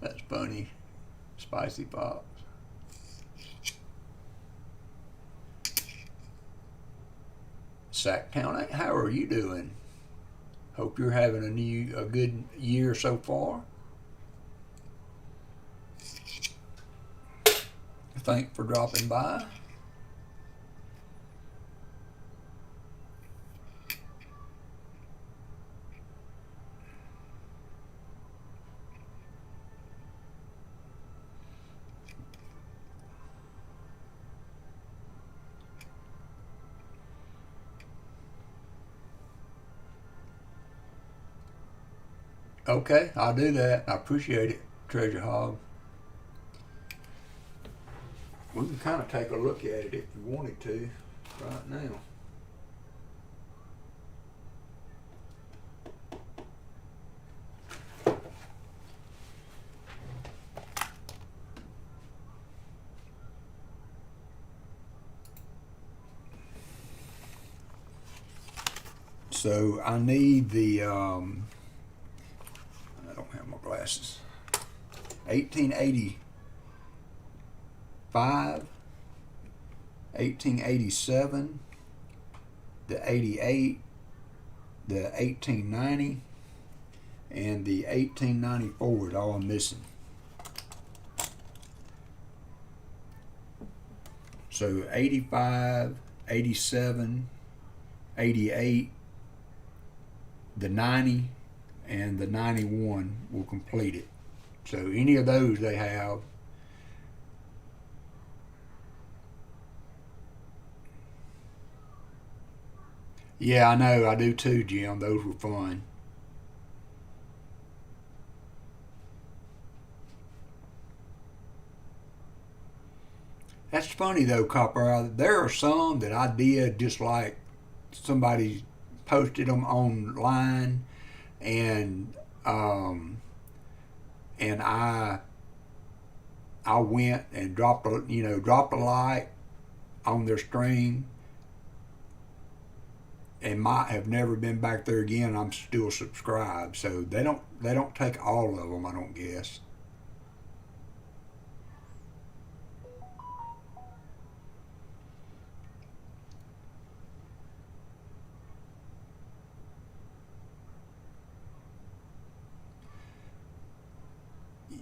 That's funny. Spicy Fox. Sacktown, how are you doing? Hope you're having a good year so far. Thanks for dropping by. Okay, I'll do that. I appreciate it, Treasure Hog. We can kind of take a look at it if you wanted to right now. So I need the I don't have my glasses. 1885, 1887, the 88, the 1890, and the 1894 is all I'm missing. So 85, 87, 88, the 90, and the 91 will complete it. So any of those they have. Yeah, I know. I do too, Jim. Those were fun. That's funny though, Copper. There are some that I did just like somebody posted them online, and and I went and dropped a like on their stream, and might have never been back there again. I'm still subscribed, so they don't take all of them. I don't guess.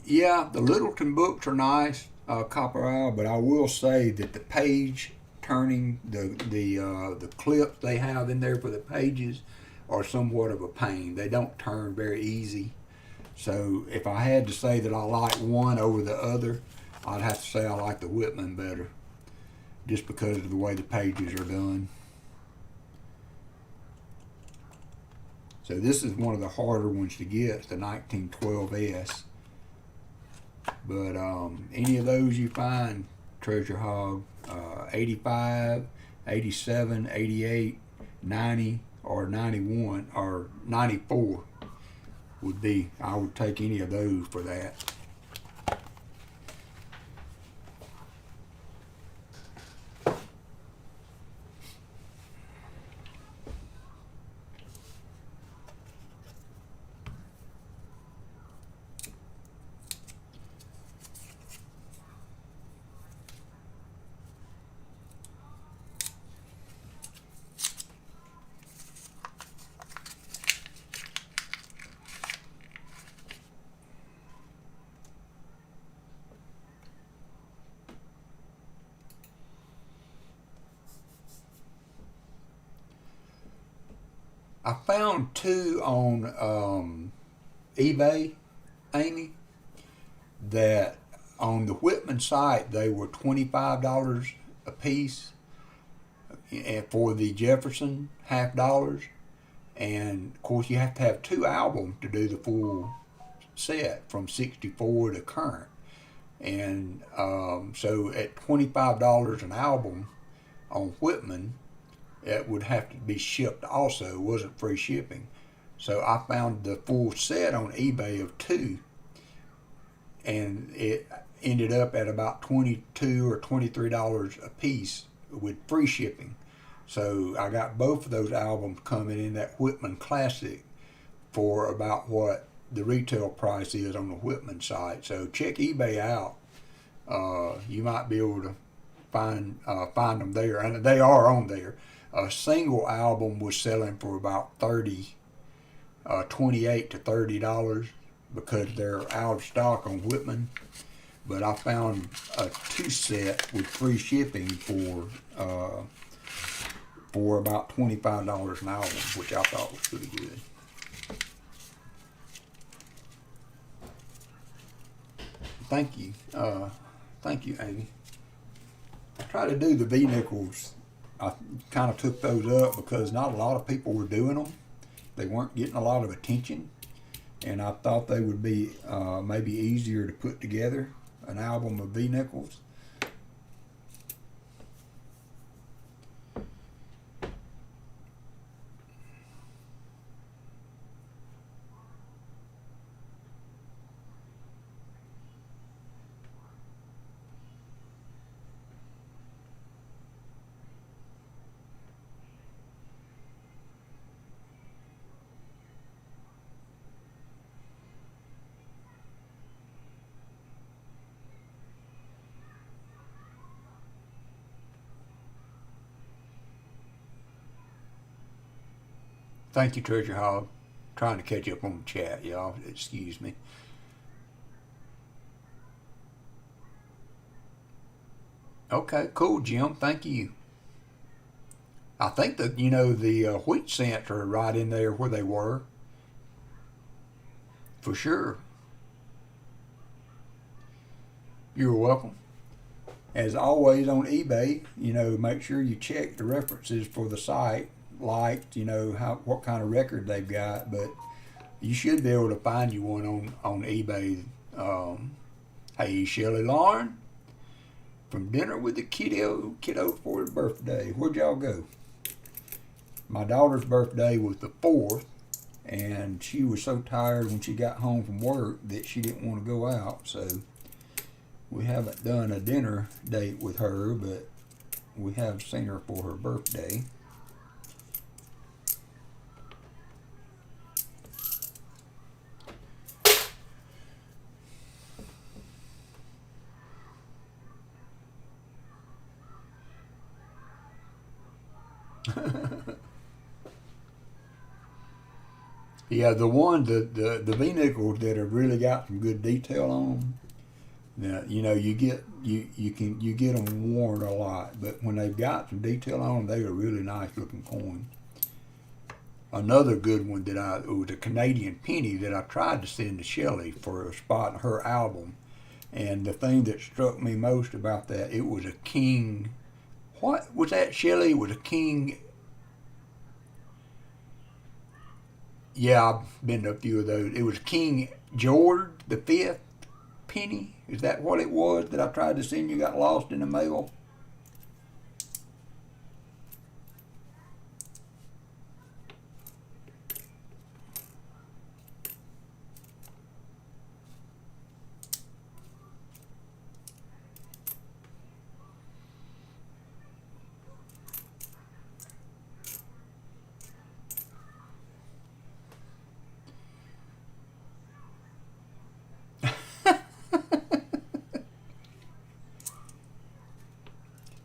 Yeah, the Littleton books are nice, Copper Isle, but I will say that the page turning, the clips they have in there for the pages are somewhat of a pain. They don't turn very easy. So if I had to say that I like one over the other, I'd have to say I like the Whitman better, just because of the way the pages are done. So this is one of the harder ones to get, the 1912S. But any of those you find, Treasure Hog, 85, 87, 88, 90, or 91, or 94 would be, I would take any of those for that. I found two on eBay, Amy, that on the Whitman site they were $25 a piece, and for the Jefferson $50. And of course you have to have two albums to do the full set from 64 to current. And so at $25 an album on Whitman, it would have to be shipped also. It wasn't free shipping. So I found the full set on eBay of two, and it ended up at about $22 or $23 a piece with free shipping. So I got both of those albums coming in that Whitman Classic for about what the retail price is on the Whitman site. So check eBay out. You might be able to find them there, and they are on there. A single album was selling for about $28 to $30 because they're out of stock on Whitman. But I found a two set with free shipping for about $25 an album, which I thought was pretty good. Thank you, Amy. I try to do the V-nickels. I kind of took those up because not a lot of people were doing them. They weren't getting a lot of attention, and I thought they would be maybe easier to put together, an album of V-nickels. Thank you, Treasure Hog. Trying to catch up on the chat, y'all. Excuse me. Okay, cool, Jim. Thank you. I think that the wheat scents are right in there where they were, for sure. You're welcome. As always on eBay, make sure you check the references for the site, what kind of record they've got, but you should be able to find you one on eBay. Hey, Shelly Lauren, from dinner with the kiddo for his birthday. Where'd y'all go? My daughter's birthday was the 4th, and she was so tired when she got home from work that she didn't want to go out, so we haven't done a dinner date with her, but we have seen her for her birthday. Yeah, the V-nickels that have really got some good detail on them. Now, you get them worn a lot, but when they've got some detail on them, they are really nice looking coin. Another good one it was a Canadian penny that I tried to send to Shelly for a spot in her album, and the thing that struck me most about that, it was a king. What was that, Shelly? It was a king. Yeah, I've been to a few of those. It was King George V penny. Is that what it was that I tried to send you? Got lost in the mail?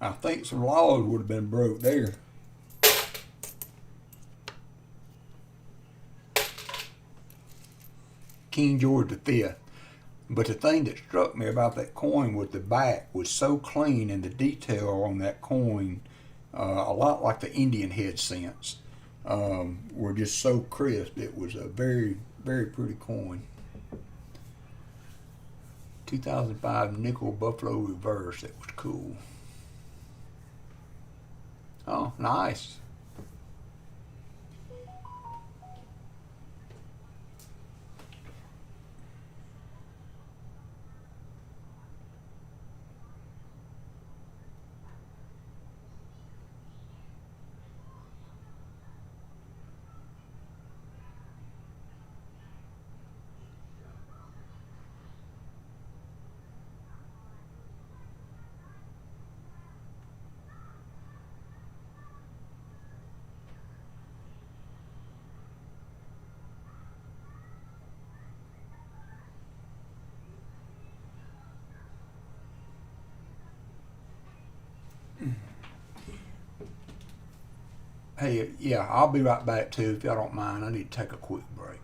I think some laws would have been broke there. King George V. But the thing that struck me about that coin was the back was so clean, and the detail on that coin, a lot like the Indian head cents, were just so crisp. It was a very, very pretty coin. 2005 nickel Buffalo reverse. That was cool. Oh, nice. Hey, yeah, I'll be right back too if y'all don't mind. I need to take a quick break.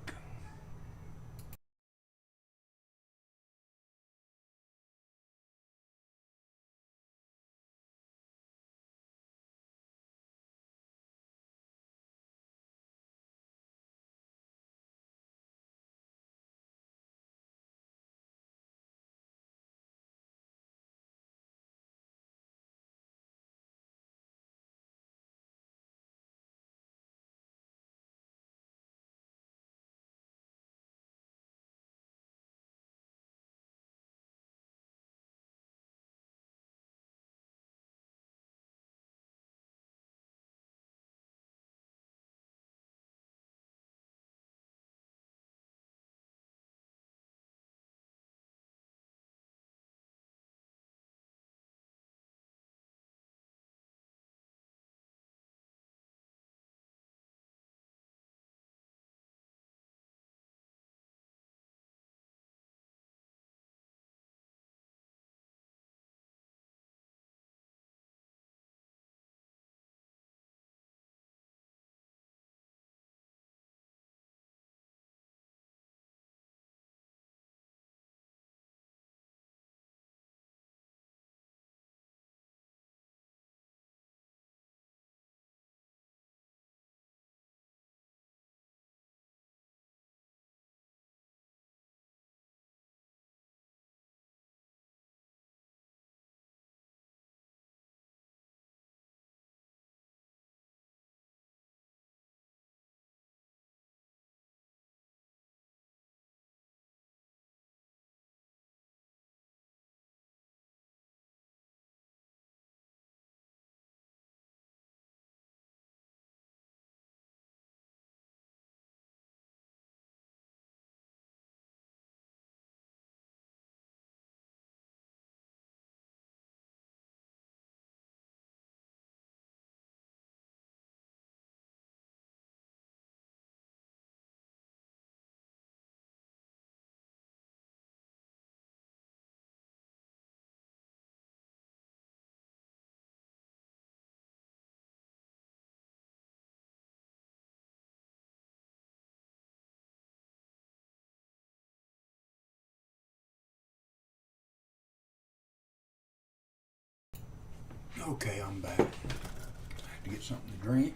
Okay, I'm back. I have to get something to drink.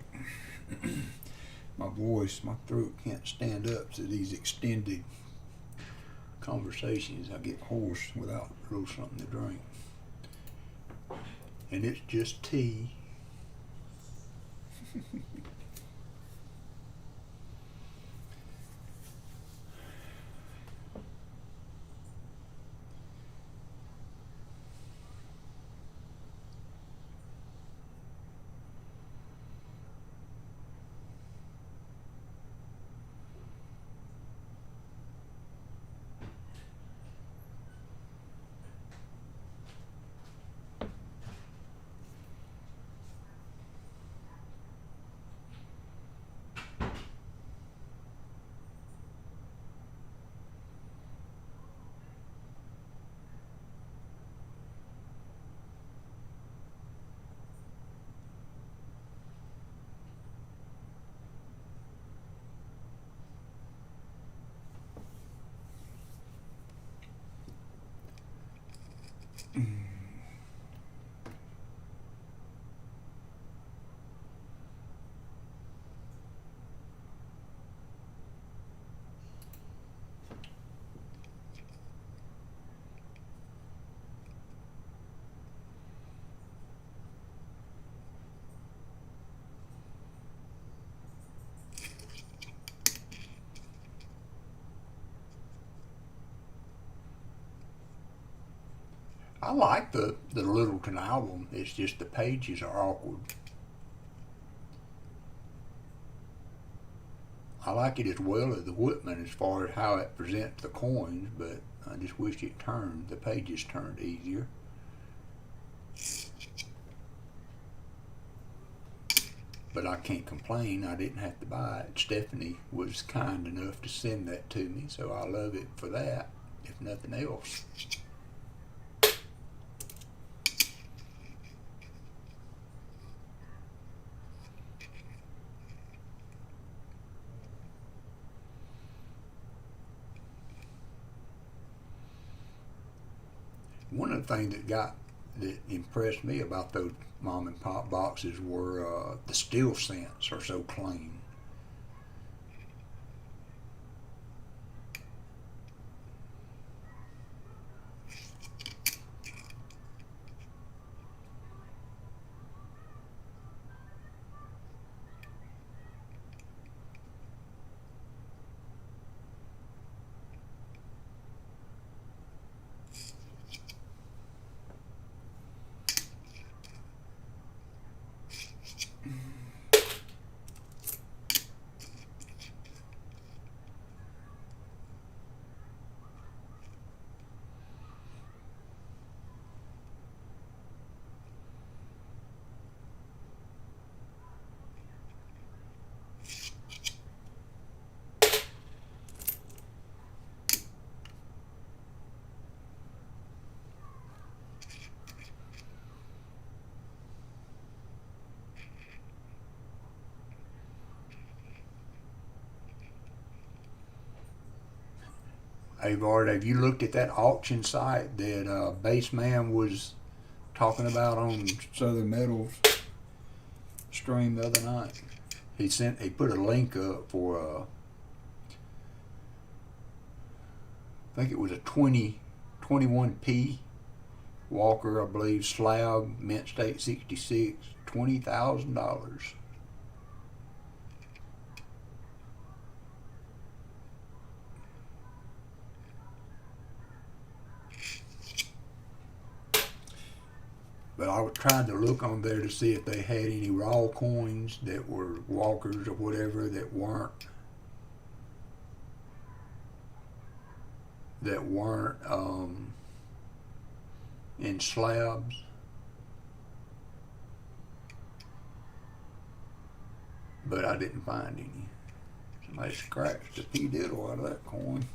My voice, my throat can't stand up to these extended conversations. I get hoarse without a little something to drink. And it's just tea. I like the Littleton album. It's just the pages are awkward. I like it as well as the Whitman as far as how it presents the coins, but I just wish the pages turned easier. But I can't complain. I didn't have to buy it. Stephanie was kind enough to send that to me, so I love it for that, if nothing else. One of the things that impressed me about those mom and pop boxes were the steel scents are so clean. Hey Bart, have you looked at that auction site that Baseman was talking about on Southern Metals stream the other night? He put a link up for I think it was a 21P Walker, I believe, slab, mint state 66, $20,000. But I was trying to look on there to see if they had any raw coins that were Walkers or whatever that weren't in slabs. But I didn't find any. Somebody scratched the P-diddle out of that coin.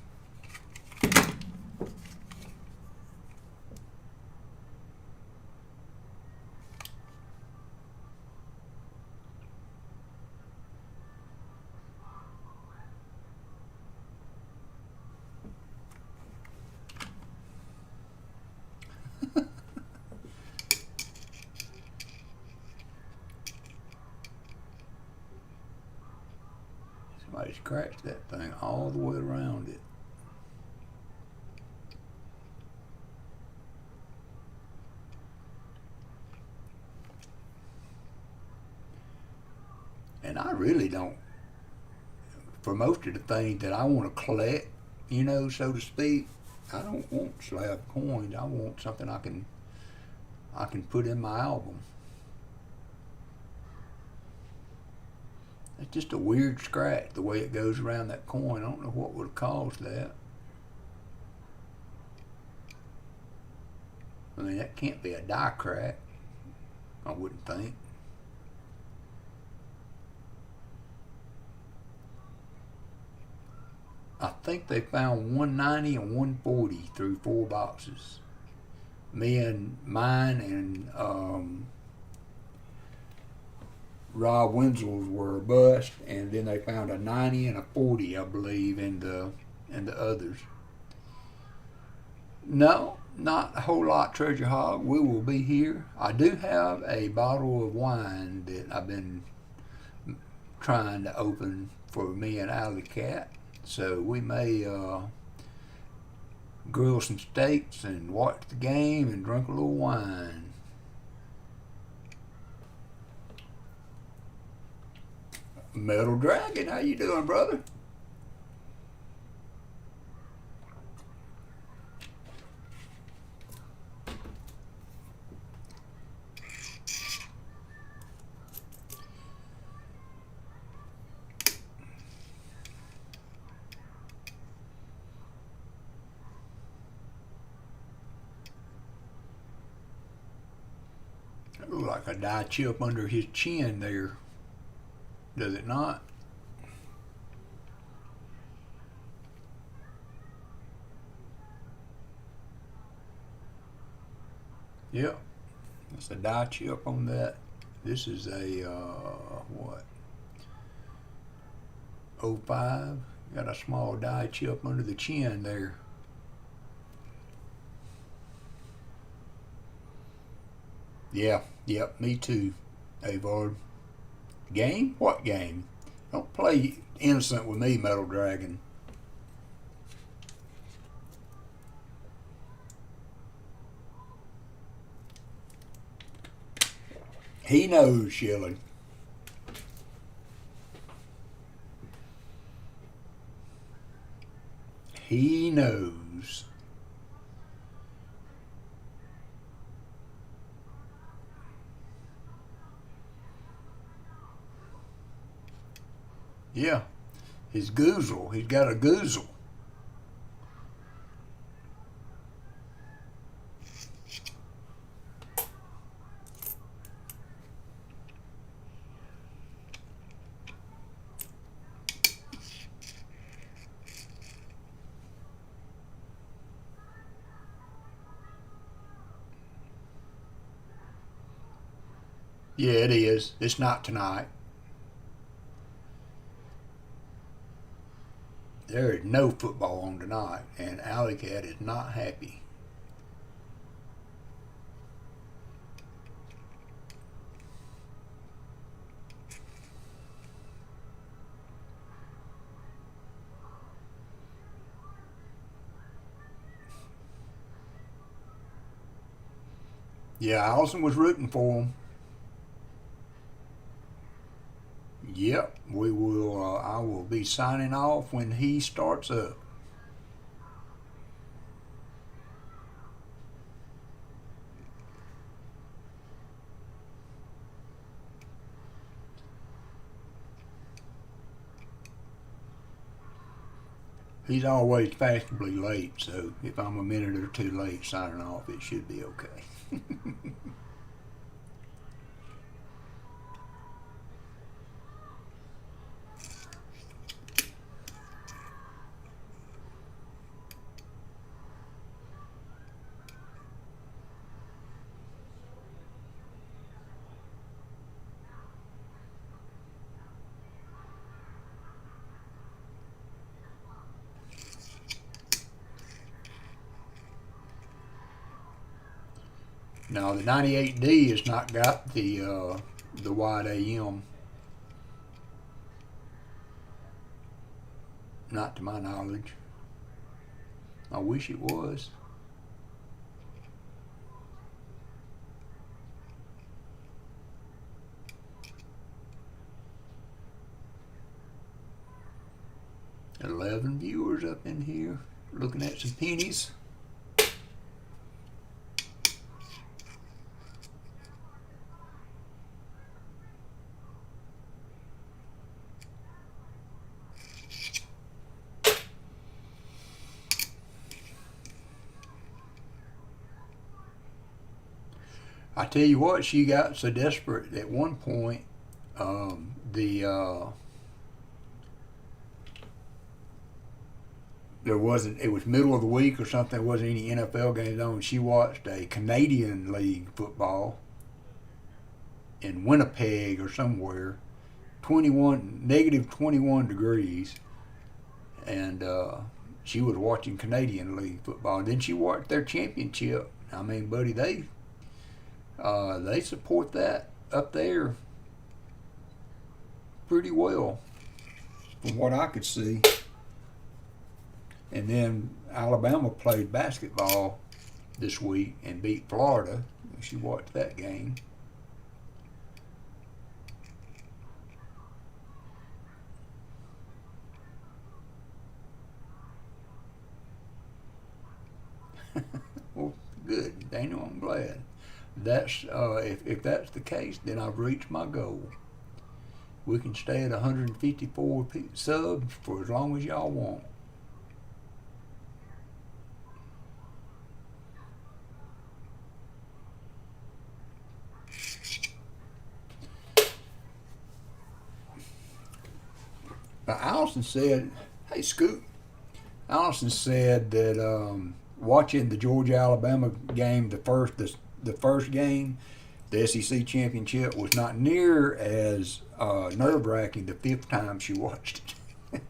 Somebody scratched that thing all the way around it. And I really don't, for most of the things that I want to collect, you know, so to speak, I don't want slab coins. I want something I can put in my album. It's just a weird scratch the way it goes around that coin. I don't know what would have caused that. I mean, that can't be a die crack, I wouldn't think. I think they found 190 and 140 through 4 boxes. Mine and Rob Wenzel's were a bust, and then they found a 90 and a 40, I believe, in the others. No, not a whole lot, Treasure Hog. We will be here. I do have a bottle of wine that I've been trying to open for me and Alley Cat. So we may grill some steaks and watch the game and drink a little wine. Metal Dragon, how you doing, brother? That looks like a die chip under his chin there. Does it not? Yep. That's a die chip on that. This is a, what? 05. Got a small die chip under the chin there. Yeah, yep, me too, Avard. Game? What game? Don't play innocent with me, Metal Dragon. He knows, Shelley. He knows. Yeah, his goozle. He's got a goozle. Yeah, it is. It's not tonight. There is no football on tonight, and Alley Cat is not happy. Yeah, Allison was rooting for him. Yep, we will. I will be signing off when he starts up. He's always fashionably late, so if I'm a minute or two late signing off, it should be okay. Now the 98D has not got the wide AM. Not to my knowledge. I wish it was. $11 viewers up in here looking at some pennies. I tell you what, she got so desperate at one point. There wasn't. It was middle of the week or something. There wasn't any NFL games on. She watched a Canadian League football in Winnipeg or somewhere. -21 degrees, and she was watching Canadian League football. And then she watched their championship. I mean, buddy, they support that up there pretty well, from what I could see. And then Alabama played basketball this week and beat Florida. She watched that game. Well, good, Daniel. I'm glad. That's if that's the case, then I've reached my goal. We can stay at 154 subs for as long as y'all want. Now, Allison said, "Hey, Scoop." Allison said that watching the Georgia-Alabama game, the first game, the SEC championship, was not near as nerve-wracking the fifth time she watched it.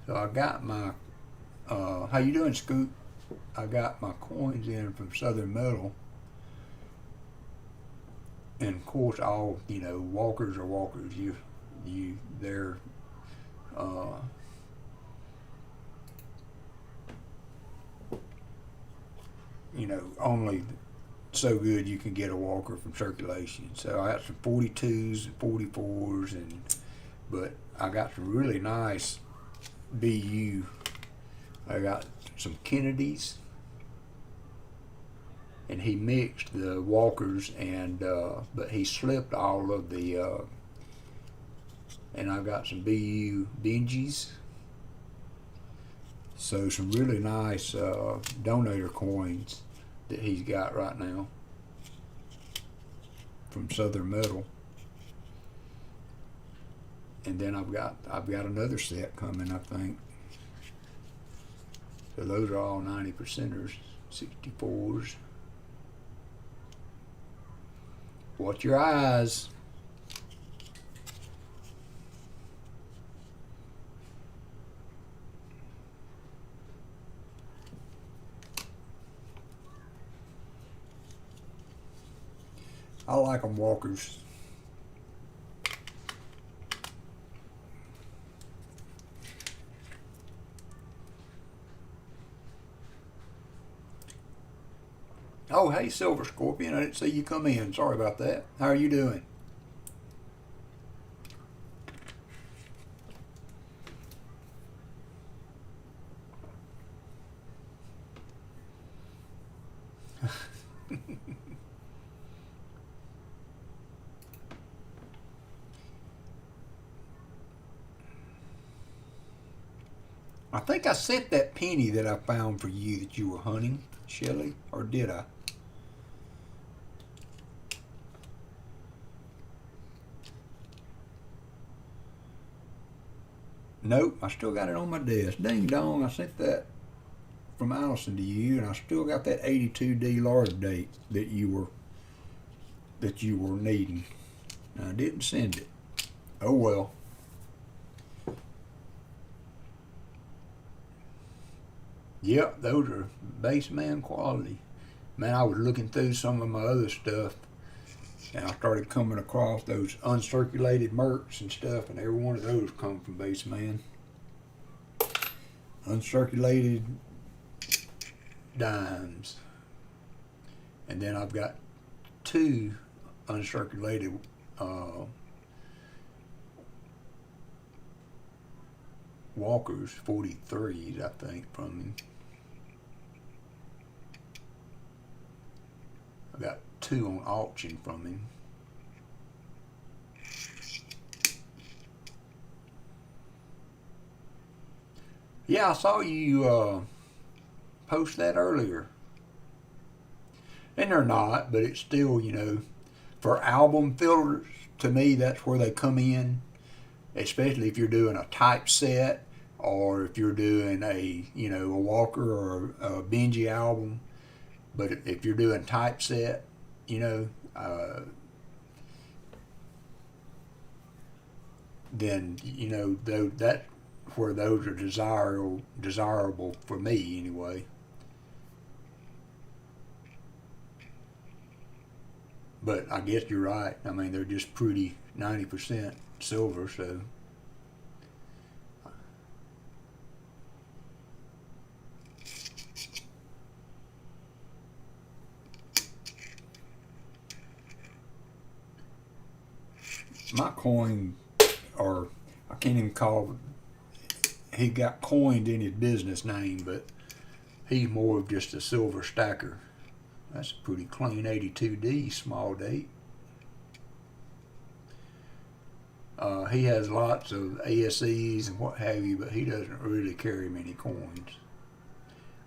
So I got my, how you doing, Scoop? I got my coins in from Southern Metal. And of course, all, walkers are walkers. They're, only so good you can get a walker from circulation. So I got some 42s and 44s, but I got some really nice BU. I got some Kennedys, and he mixed the walkers, and but he slipped all of the and I got some BU Benjis. So some really nice donator coins that he's got right now from Southern Metal. And then I've got another set coming, I think. So those are all 90%ers, 64s. Watch your eyes. I like them walkers. Oh, hey, Silver Scorpion. I didn't see you come in. Sorry about that. How are you doing? I think I sent that penny that I found for you that you were hunting, Shelly, or did I? Nope, I still got it on my desk. Ding dong, I sent that from Allison to you, and I still got that 82D large date that you were needing. I didn't send it. Oh well. Yep, those are baseman quality. Man, I was looking through some of my other stuff, and I started coming across those uncirculated mercs and stuff, and every one of those come from baseman. Uncirculated dimes. And then I've got two uncirculated Walkers 43s, I think, from him. I got two on auction from him. Yeah, I saw you post that earlier. And they're not, but it's still, you know, for album fillers, to me, that's where they come in, especially if you're doing a typeset or if you're doing a, you know, a Walker or a Benji album. But if you're doing typeset, you know, then, you know, that's where those are desirable for me anyway. But I guess you're right. I mean, they're just pretty 90% silver, so. My coin, or I can't even call it, he got coined in his business name, but he's more of just a silver stacker. That's a pretty clean 82D small date. He has lots of ASEs and what have you, but he doesn't really carry many coins.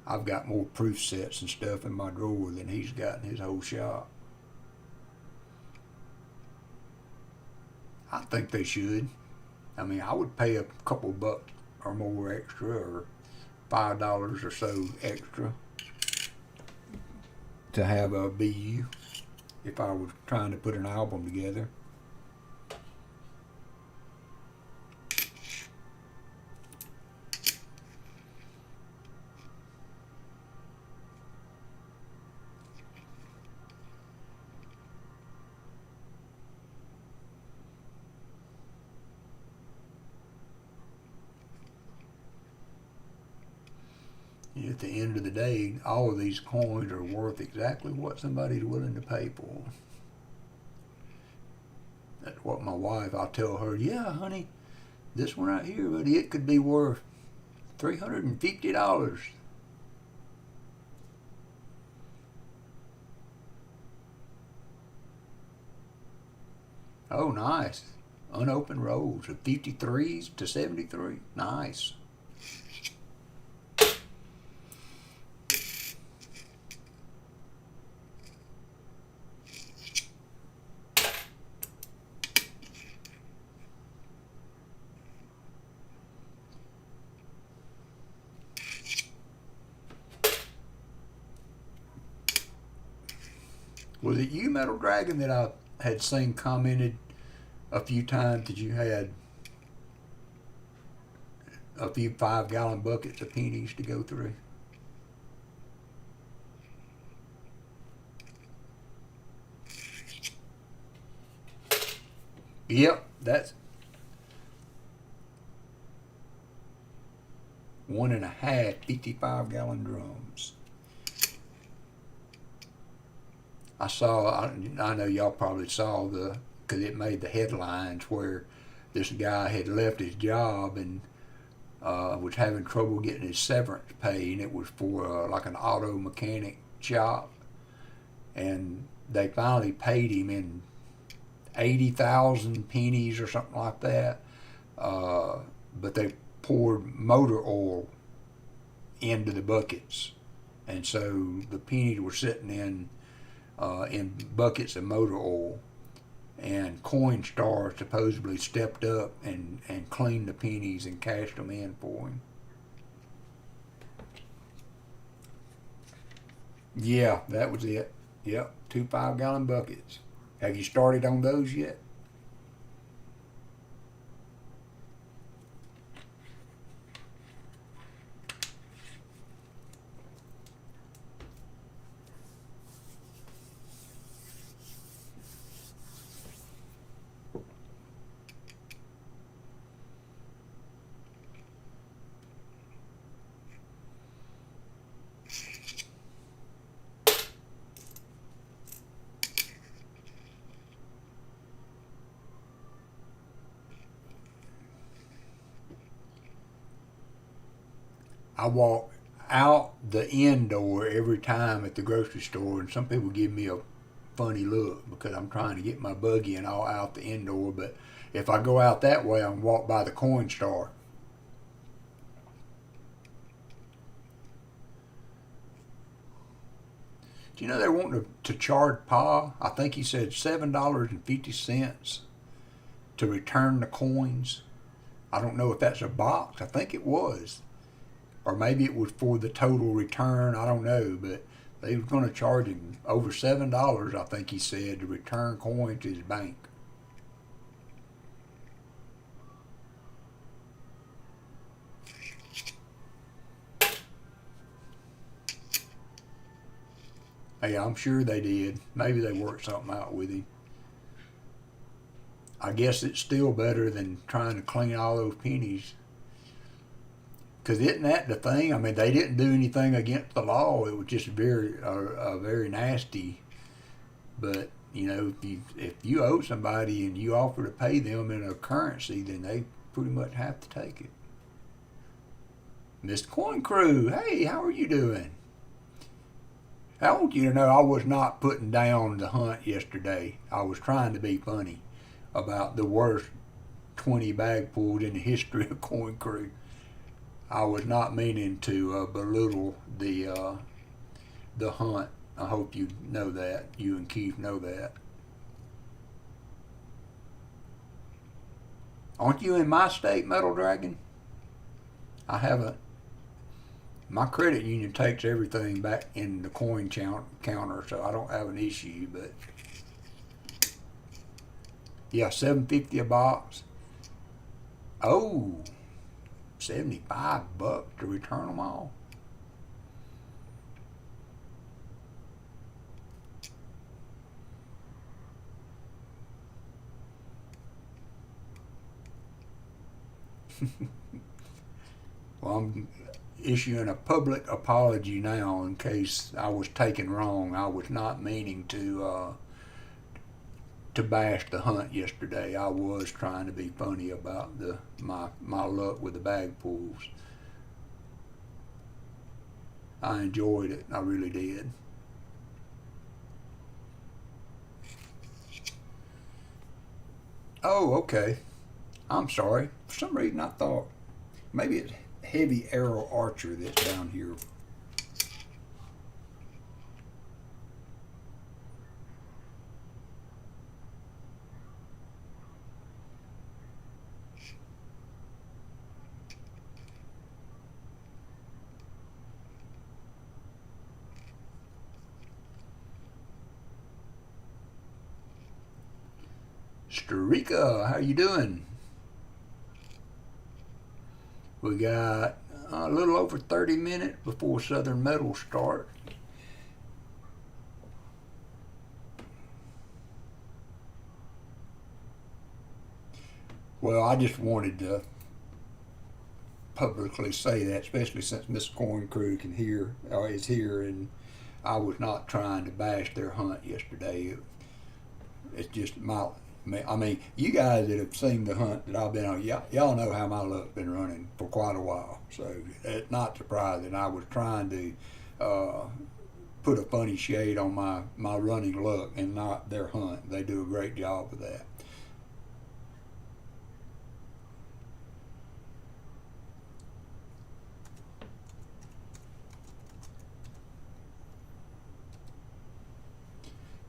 I've got more proof sets and stuff in my drawer than he's got in his whole shop. I think they should. I mean, I would pay a couple bucks or more extra, or $5 or so extra to have a BU if I was trying to put an album together. At the end of the day, all of these coins are worth exactly what somebody's willing to pay for them. That's what my wife, I'll tell her, yeah, honey, this one right here, buddy, it could be worth $350. Oh, nice. Unopened rolls of 53s to 73. Nice. Was it you, Metal Dragon, that I had seen commented a few times that you had a few 5-gallon buckets of pennies to go through? Yep, that's 1.5 55-gallon drums. I know y'all probably saw because it made the headlines where this guy had left his job and was having trouble getting his severance pay, and it was for like an auto mechanic shop, and they finally paid him in 80,000 pennies or something like that, but they poured motor oil into the buckets, and so the pennies were sitting in buckets of motor oil, and Coinstar supposedly stepped up and cleaned the pennies and cashed them in for him. Yeah, that was it. Yep, 2 5-gallon buckets. Have you started on those yet? I walk out the end door every time at the grocery store, and some people give me a funny look because I'm trying to get my buggy and all out the end door. But if I go out that way, I can walk by the Coinstar. Do you know they're wanting to charge Pa? I think he said $7.50 to return the coins. I don't know if that's a box. I think it was. Or maybe it was for the total return. I don't know. But they were going to charge him over $7, I think he said, to return coins to his bank. Hey, I'm sure they did. Maybe they worked something out with him. I guess it's still better than trying to clean all those pennies. Because isn't that the thing? I mean, they didn't do anything against the law. It was just very nasty. But, you know, if you owe somebody and you offer to pay them in a currency, then they pretty much have to take it. Mr. Coin Crew, hey, how are you doing? I want you to know I was not putting down the hunt yesterday. I was trying to be funny about the worst 20 bag pulls in the history of Coin Crew. I was not meaning to belittle the hunt. I hope you know that. You and Keith know that. Aren't you in my state, Metal Dragon? I haven't. My credit union takes everything back in the coin counter, so I don't have an issue. But yeah, $7.50 a box. Oh, $75 to return them all. Well, I'm issuing a public apology now in case I was taken wrong. I was not meaning to bash the hunt yesterday. I was trying to be funny about my luck with the bag pulls. I enjoyed it. I really did. Oh, okay. I'm sorry. For some reason I thought maybe it's Heavy Arrow Archer that's down here. Starika, how you doing? We got a little over 30 minutes before Southern Metal starts. Well, I just wanted to publicly say that, especially since Miss Coin Crew is here, and I was not trying to bash their hunt yesterday. It's just I mean, you guys that have seen the hunt that I've been on, y'all know how my luck's been running for quite a while. So it's not surprising. I was trying to put a funny shade on my running luck and not their hunt. They do a great job of that.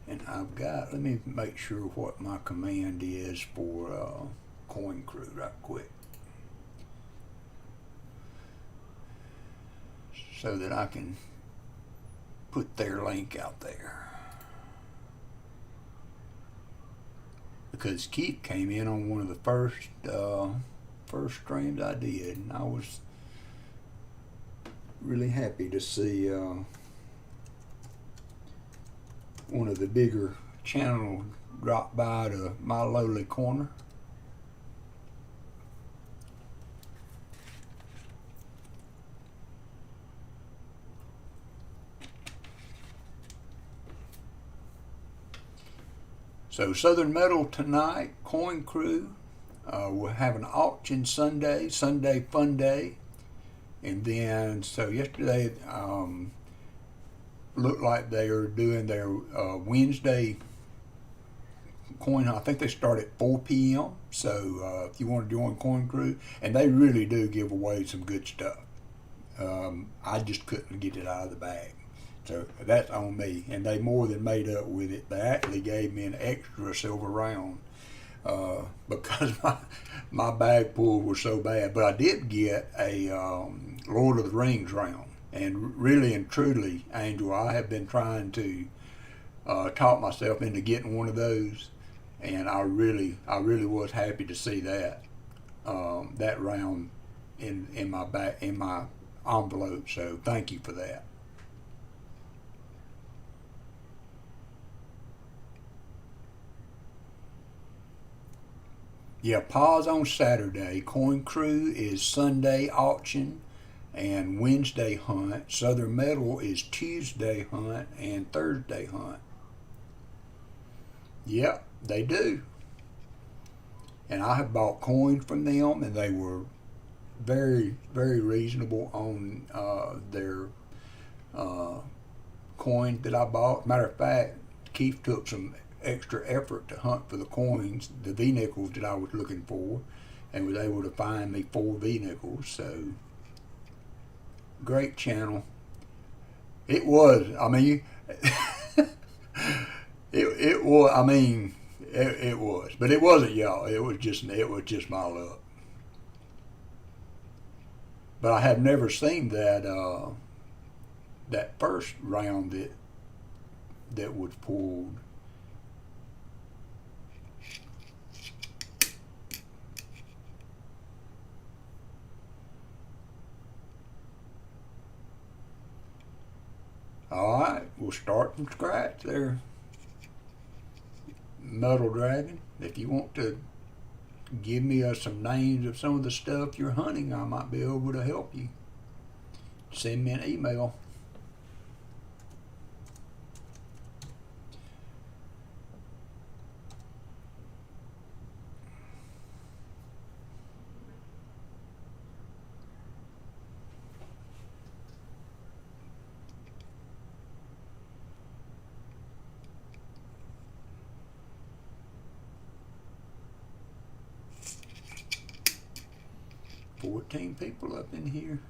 And I've got, let me make sure what my command is for Coin Crew right quick, so that I can put their link out there. Because Keith came in on one of the first streams I did, and I was really happy to see one of the bigger channels drop by to my lowly corner. So Southern Metal tonight, Coin Crew. We'll have an auction Sunday Fun Day. And then, so yesterday, looked like they are doing their Wednesday coin hunt. I think they start at 4 p.m. So if you want to join Coin Crew, and they really do give away some good stuff. I just couldn't get it out of the bag. So that's on me. And they more than made up with it. They actually gave me an extra silver round because my bag pull was so bad. But I did get a Lord of the Rings round. And really and truly, Angel, I have been trying to talk myself into getting one of those. And I really was happy to see that round in my envelope. So thank you for that. Yeah, pause on Saturday. Coin Crew is Sunday auction and Wednesday hunt. Southern Metal is Tuesday hunt and Thursday hunt. Yep, they do. And I have bought coins from them, and they were very, very reasonable on their coins that I bought. Matter of fact, Keith took some extra effort to hunt for the coins, the V-nickels that I was looking for, and was able to find me 4 V-nickels. So, great channel. It was, I mean, it was, I mean, it was, but it wasn't y'all. It was just my luck. But I have never seen that that first round that was pulled. All right, we'll start from scratch there, Metal Dragon. If you want to give me some names of some of the stuff you're hunting, I might be able to help you. Send me an email. $14 people up in here.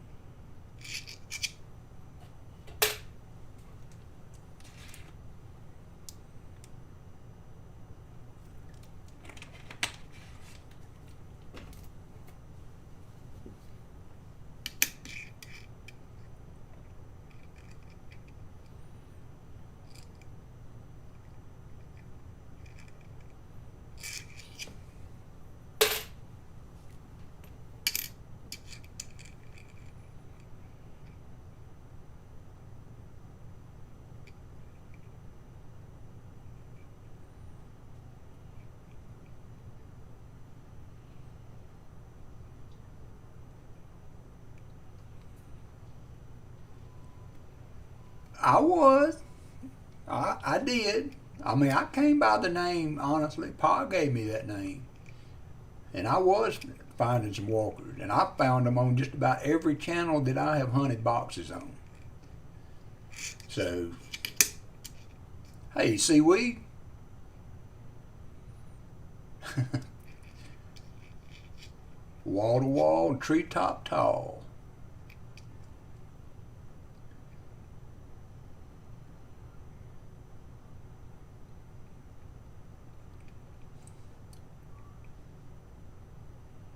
I was. I did. I mean, I came by the name, honestly. Pa gave me that name. And I was finding some walkers. And I found them on just about every channel that I have hunted boxes on. So, hey, seaweed. Wall to wall, treetop tall.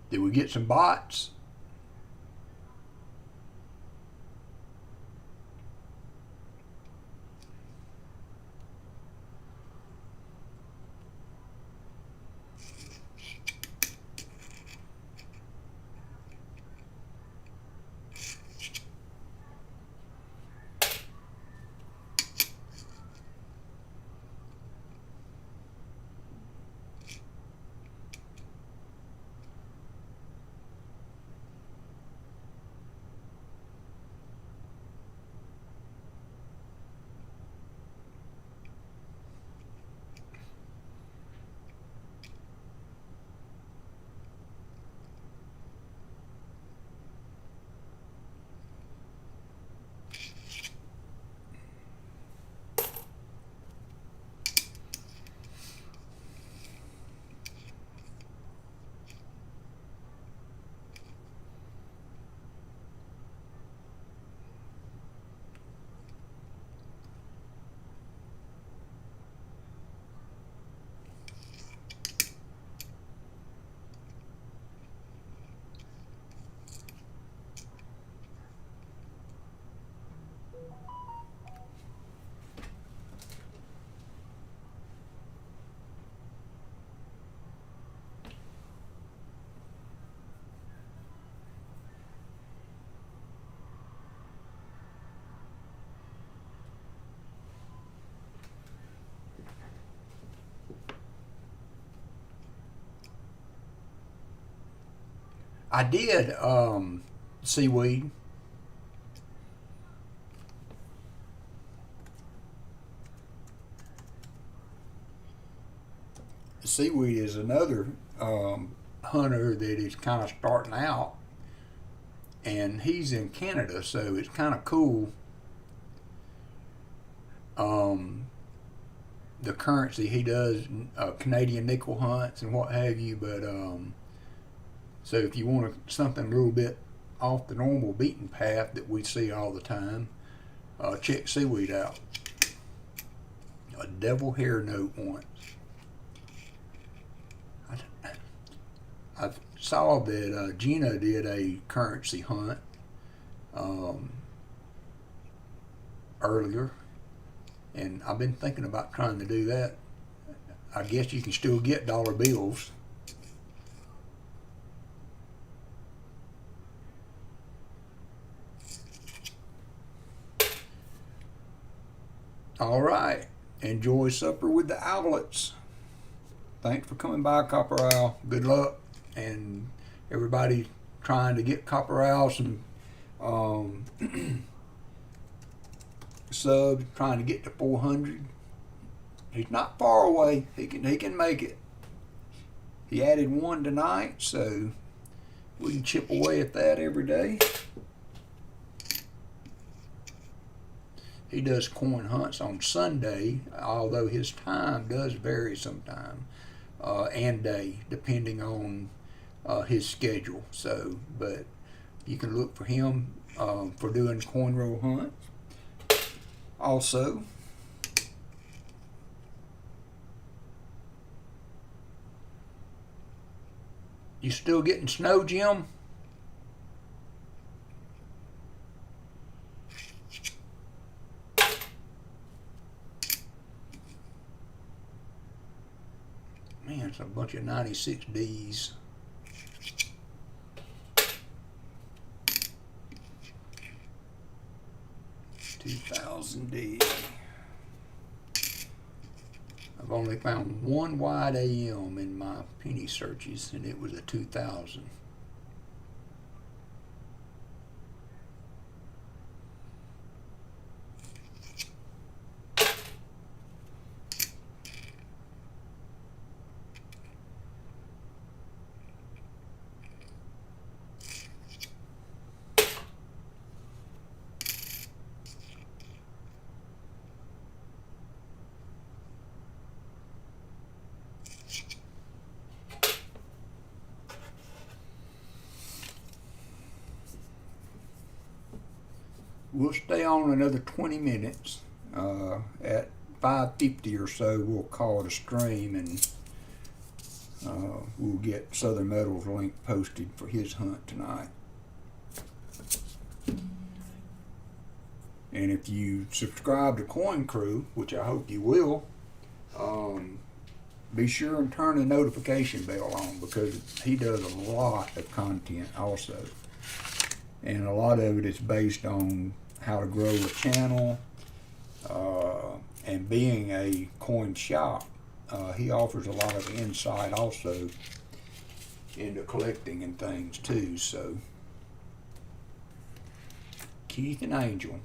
Did we get some bots? I did seaweed. Seaweed is another hunter that is kind of starting out, and he's in Canada, so it's kind of cool. The currency he does, Canadian nickel hunts and what have you, but so if you want something a little bit off the normal beaten path that we see all the time, check seaweed out. A devil hair note once. I saw that Gina did a currency hunt earlier, and I've been thinking about trying to do that. I guess you can still get dollar bills. All right. Enjoy supper with the owlets. Thanks for coming by, Copper Owl. Good luck. And everybody trying to get Copper Owl some subs, trying to get to 400. He's not far away. He can make it. He added one tonight, so we can chip away at that every day. He does coin hunts on Sunday, although his time does vary sometime, and day, depending on his schedule. So, but you can look for him for doing coin roll hunts. Also, you still getting snow, Jim? Man, it's a bunch of 96Ds. $2,000D. I've only found one wide AM in my penny searches, and it was a 2000. We'll stay on another 20 minutes. At 5:50 or so, we'll call it a stream, and we'll get Southern Metal's link posted for his hunt tonight. And if you subscribe to Coin Crew, which I hope you will, be sure and turn the notification bell on, because he does a lot of content also. And a lot of it is based on how to grow a channel, and being a coin shop, he offers a lot of insight also into collecting and things too. So, Keith and Angel.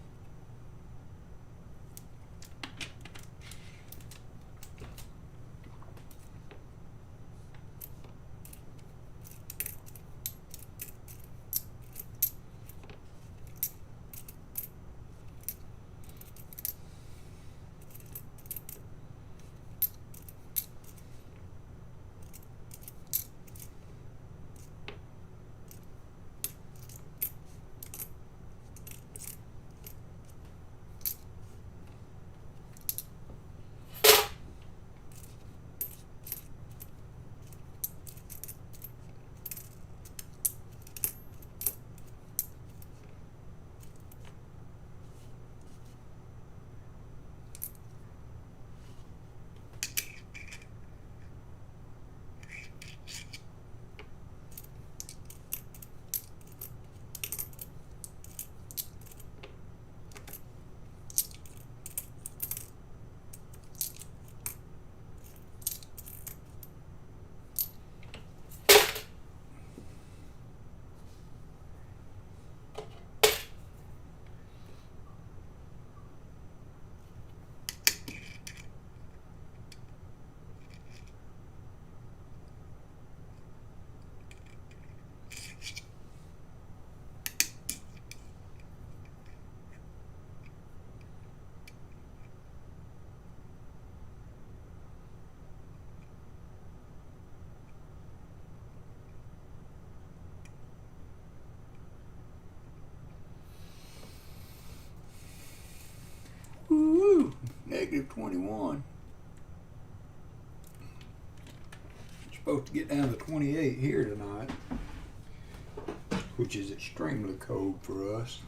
negative 21. It's supposed to get down to 28 here tonight, which is extremely cold for us.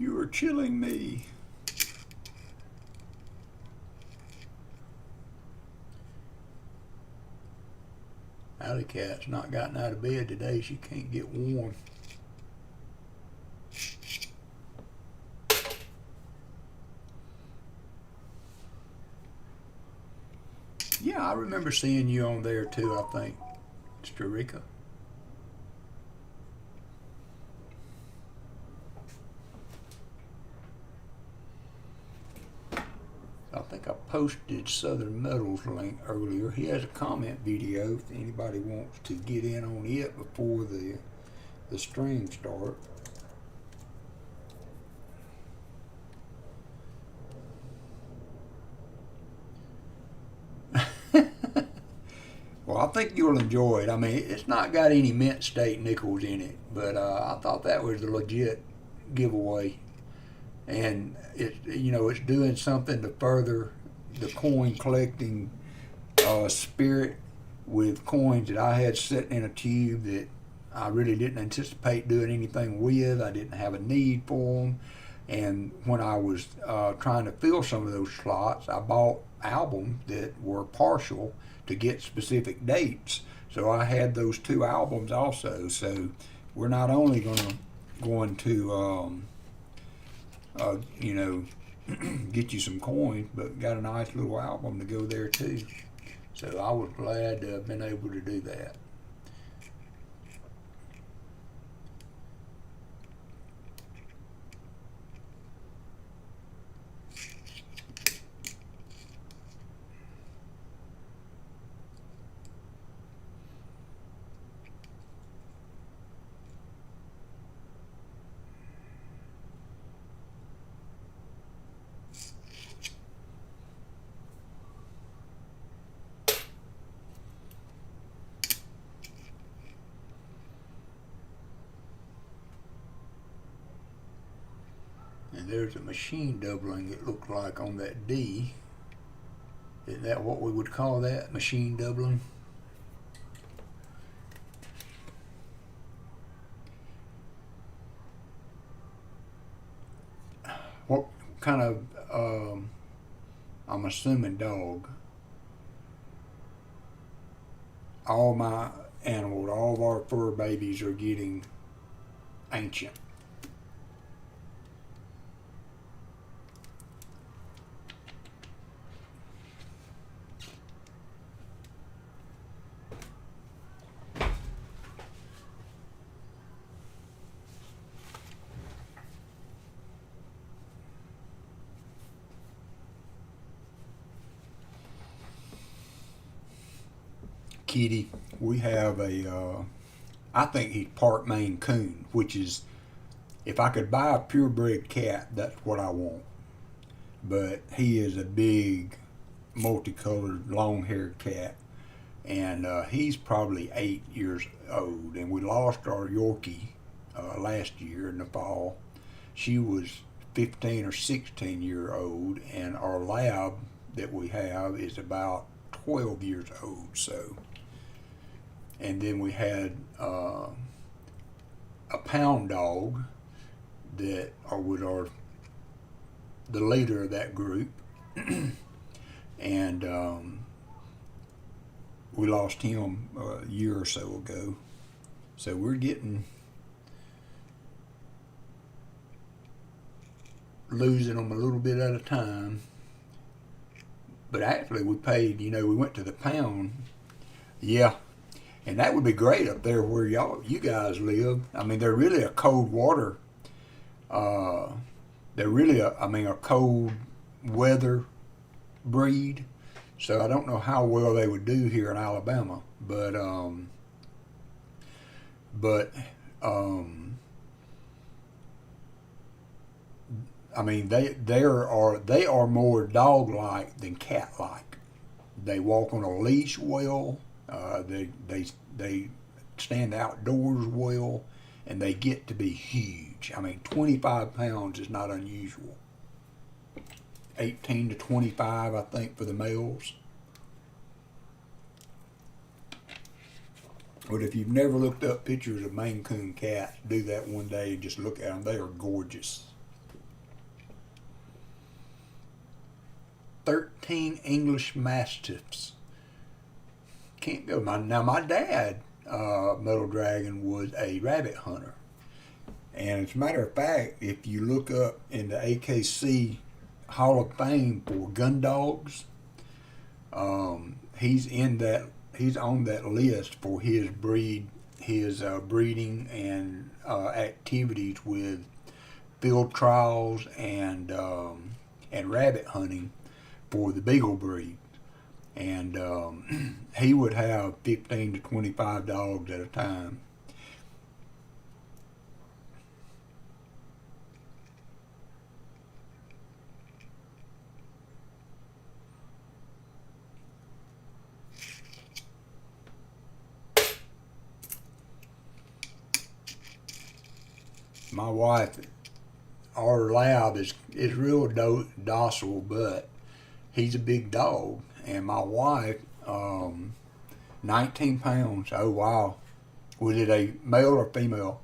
You are chilling me. Alley Cat's not gotten out of bed today. She can't get warm. Yeah, I remember seeing you on there too, I think, Mr. Rika. I think I posted Southern Metals link earlier. He has a comment video if anybody wants to get in on it before the stream start. Well, I think you'll enjoy it. I mean, it's not got any mint state nickels in it, but I thought that was a legit giveaway. And it's doing something to further the coin collecting spirit with coins that I had sitting in a tube that I really didn't anticipate doing anything with. I didn't have a need for them. And when I was trying to fill some of those slots, I bought albums that were partial to get specific dates. So I had those two albums also. So we're not only going to get you some coins, but got a nice little album to go there too. So I was glad to have been able to do that. And there's a machine doubling, it looked like, on that D. Is that what we would call that? Machine doubling? What kind of, I'm assuming dog. All my animals, all of our fur babies are getting ancient. Kitty, we have I think he's part Maine Coon, which is, if I could buy a purebred cat, that's what I want. But he is a big, multicolored, long-haired cat, and he's probably 8 years old. And we lost our Yorkie last year in the fall. She was 15 or 16 year old, and our lab that we have is about 12 years old. So. And then we had a pound dog that was the leader of that group, and we lost him a year or so ago. So we're losing them a little bit at a time. But actually, we paid. We went to the pound. Yeah. And that would be great up there where you guys live. I mean, they're really a cold water. They're really a cold weather breed. So I don't know how well they would do here in Alabama. But I mean, they are more dog-like than cat-like. They walk on a leash well. They stand outdoors well, and they get to be huge. I mean, 25 pounds is not unusual. 18 to 25, I think, for the males. But if you've never looked up pictures of Maine Coon cats, do that one day and just look at them. They are gorgeous. 13 English Mastiffs. Can't go. Now, my dad, Metal Dragon, was a rabbit hunter. And as a matter of fact, if you look up in the AKC Hall of Fame for gun dogs, he's on that list for his breeding and activities with field trials and rabbit hunting for the Beagle breed. And he would have 15 to 25 dogs at a time. My wife, our lab is real docile, but he's a big dog. And my wife, 19 pounds. Oh wow, was it a male or female?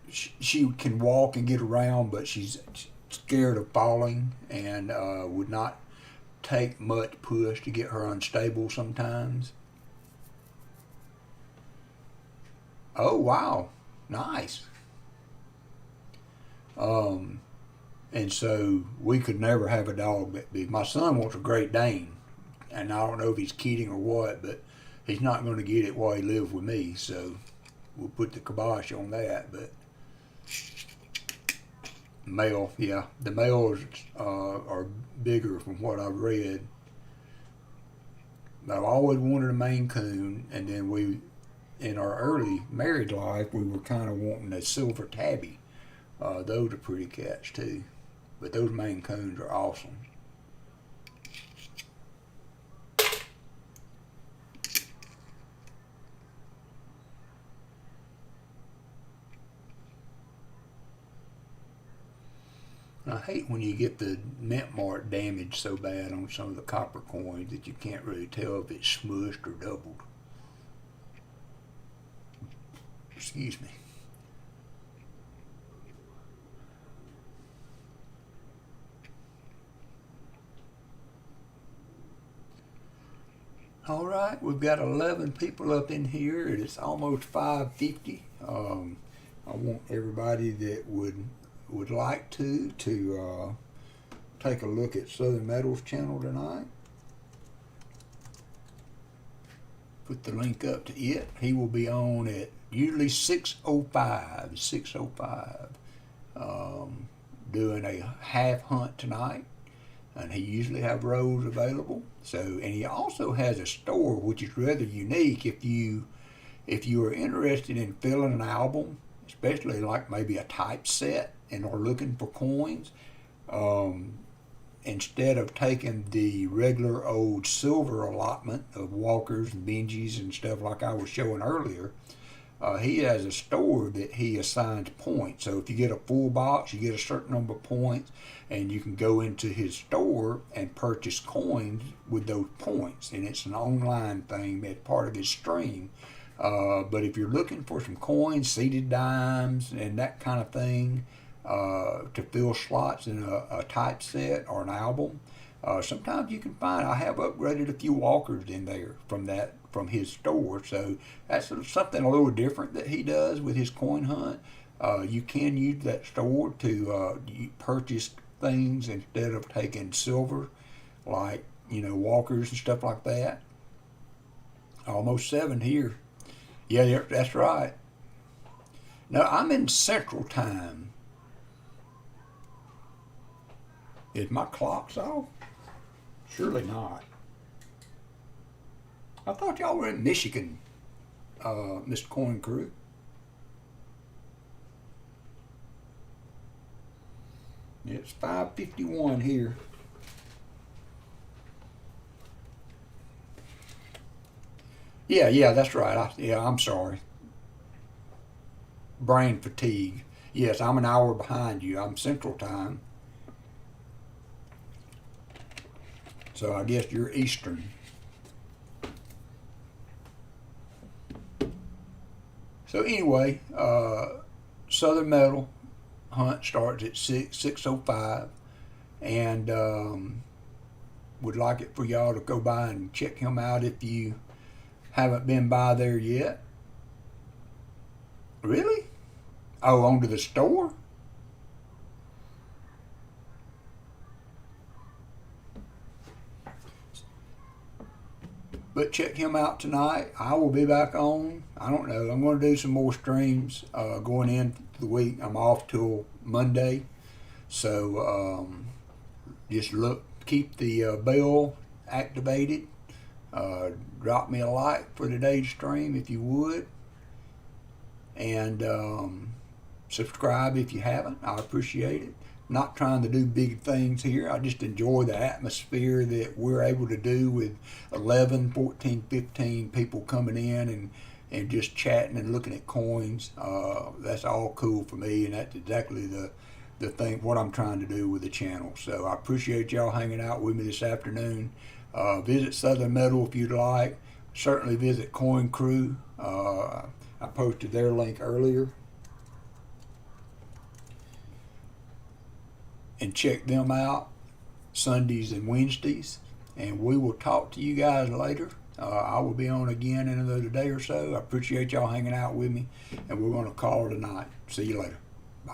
She can walk and get around, but she's scared of falling and would not take much push to get her unstable sometimes. Oh wow, nice. And so we could never have a dog that big. My son wants a Great Dane, and I don't know if he's kidding or what, but he's not going to get it while he lives with me. So we'll put the kibosh on that. But male, yeah, the males are bigger from what I've read. But I've always wanted a Maine Coon, and then in our early married life, we were kind of wanting a silver tabby. Those are pretty cats too. But those Maine Coons are awesome. I hate when you get the mint mark damage so bad on some of the copper coins that you can't really tell if it's smushed or doubled. Excuse me. All right, we've got 11 people up in here. It's almost 5:50. I want everybody that would like to take a look at Southern Metals channel tonight. Put the link up to it. He will be on at usually 6:05, doing a half hunt tonight. And he usually have rows available. So, and he also has a store which is rather unique. If you are interested in filling an album, especially like maybe a typeset, and are looking for coins, instead of taking the regular old silver allotment of Walkers and Benjis and stuff like I was showing earlier, he has a store that he assigns points. So if you get a full box, you get a certain number of points, and you can go into his store and purchase coins with those points. And it's an online thing that's part of his stream. But if you're looking for some coins, seeded dimes, and that kind of thing, to fill slots in a typeset or an album, sometimes you can find. I have upgraded a few Walkers in there from his store, so that's something a little different that he does with his coin hunt. You can use that store to purchase things instead of taking silver, like Walkers and stuff like that. Almost 7 here. Yeah, that's right. Now I'm in Central Time. Is my clock off? Surely not. I thought y'all were in Michigan. Mr. Coin Crew. It's 5:51 here. Yeah, that's right. I'm sorry. Brain fatigue. Yes, I'm an hour behind you. I'm Central Time. So I guess you're Eastern. So anyway, Southern Metal hunt starts at 6:05, and would like it for y'all to go by and check him out if you haven't been by there yet. Really? Oh, onto the store? But check him out tonight. I will be back on. I don't know. I'm going to do some more streams going into the week. I'm off till Monday. So just keep the bell activated. Drop me a like for today's stream if you would. And subscribe if you haven't. I appreciate it. Not trying to do big things here. I just enjoy the atmosphere that we're able to do with 11, 14, 15 people coming in and just chatting and looking at coins. That's all cool for me, and that's exactly the thing, what I'm trying to do with the channel. So I appreciate y'all hanging out with me this afternoon. Visit Southern Metal if you'd like. Certainly visit Coin Crew. I posted their link earlier. And check them out Sundays and Wednesdays. And we will talk to you guys later. I will be on again in another day or so. I appreciate y'all hanging out with me. And we're going to call it a night. See you later.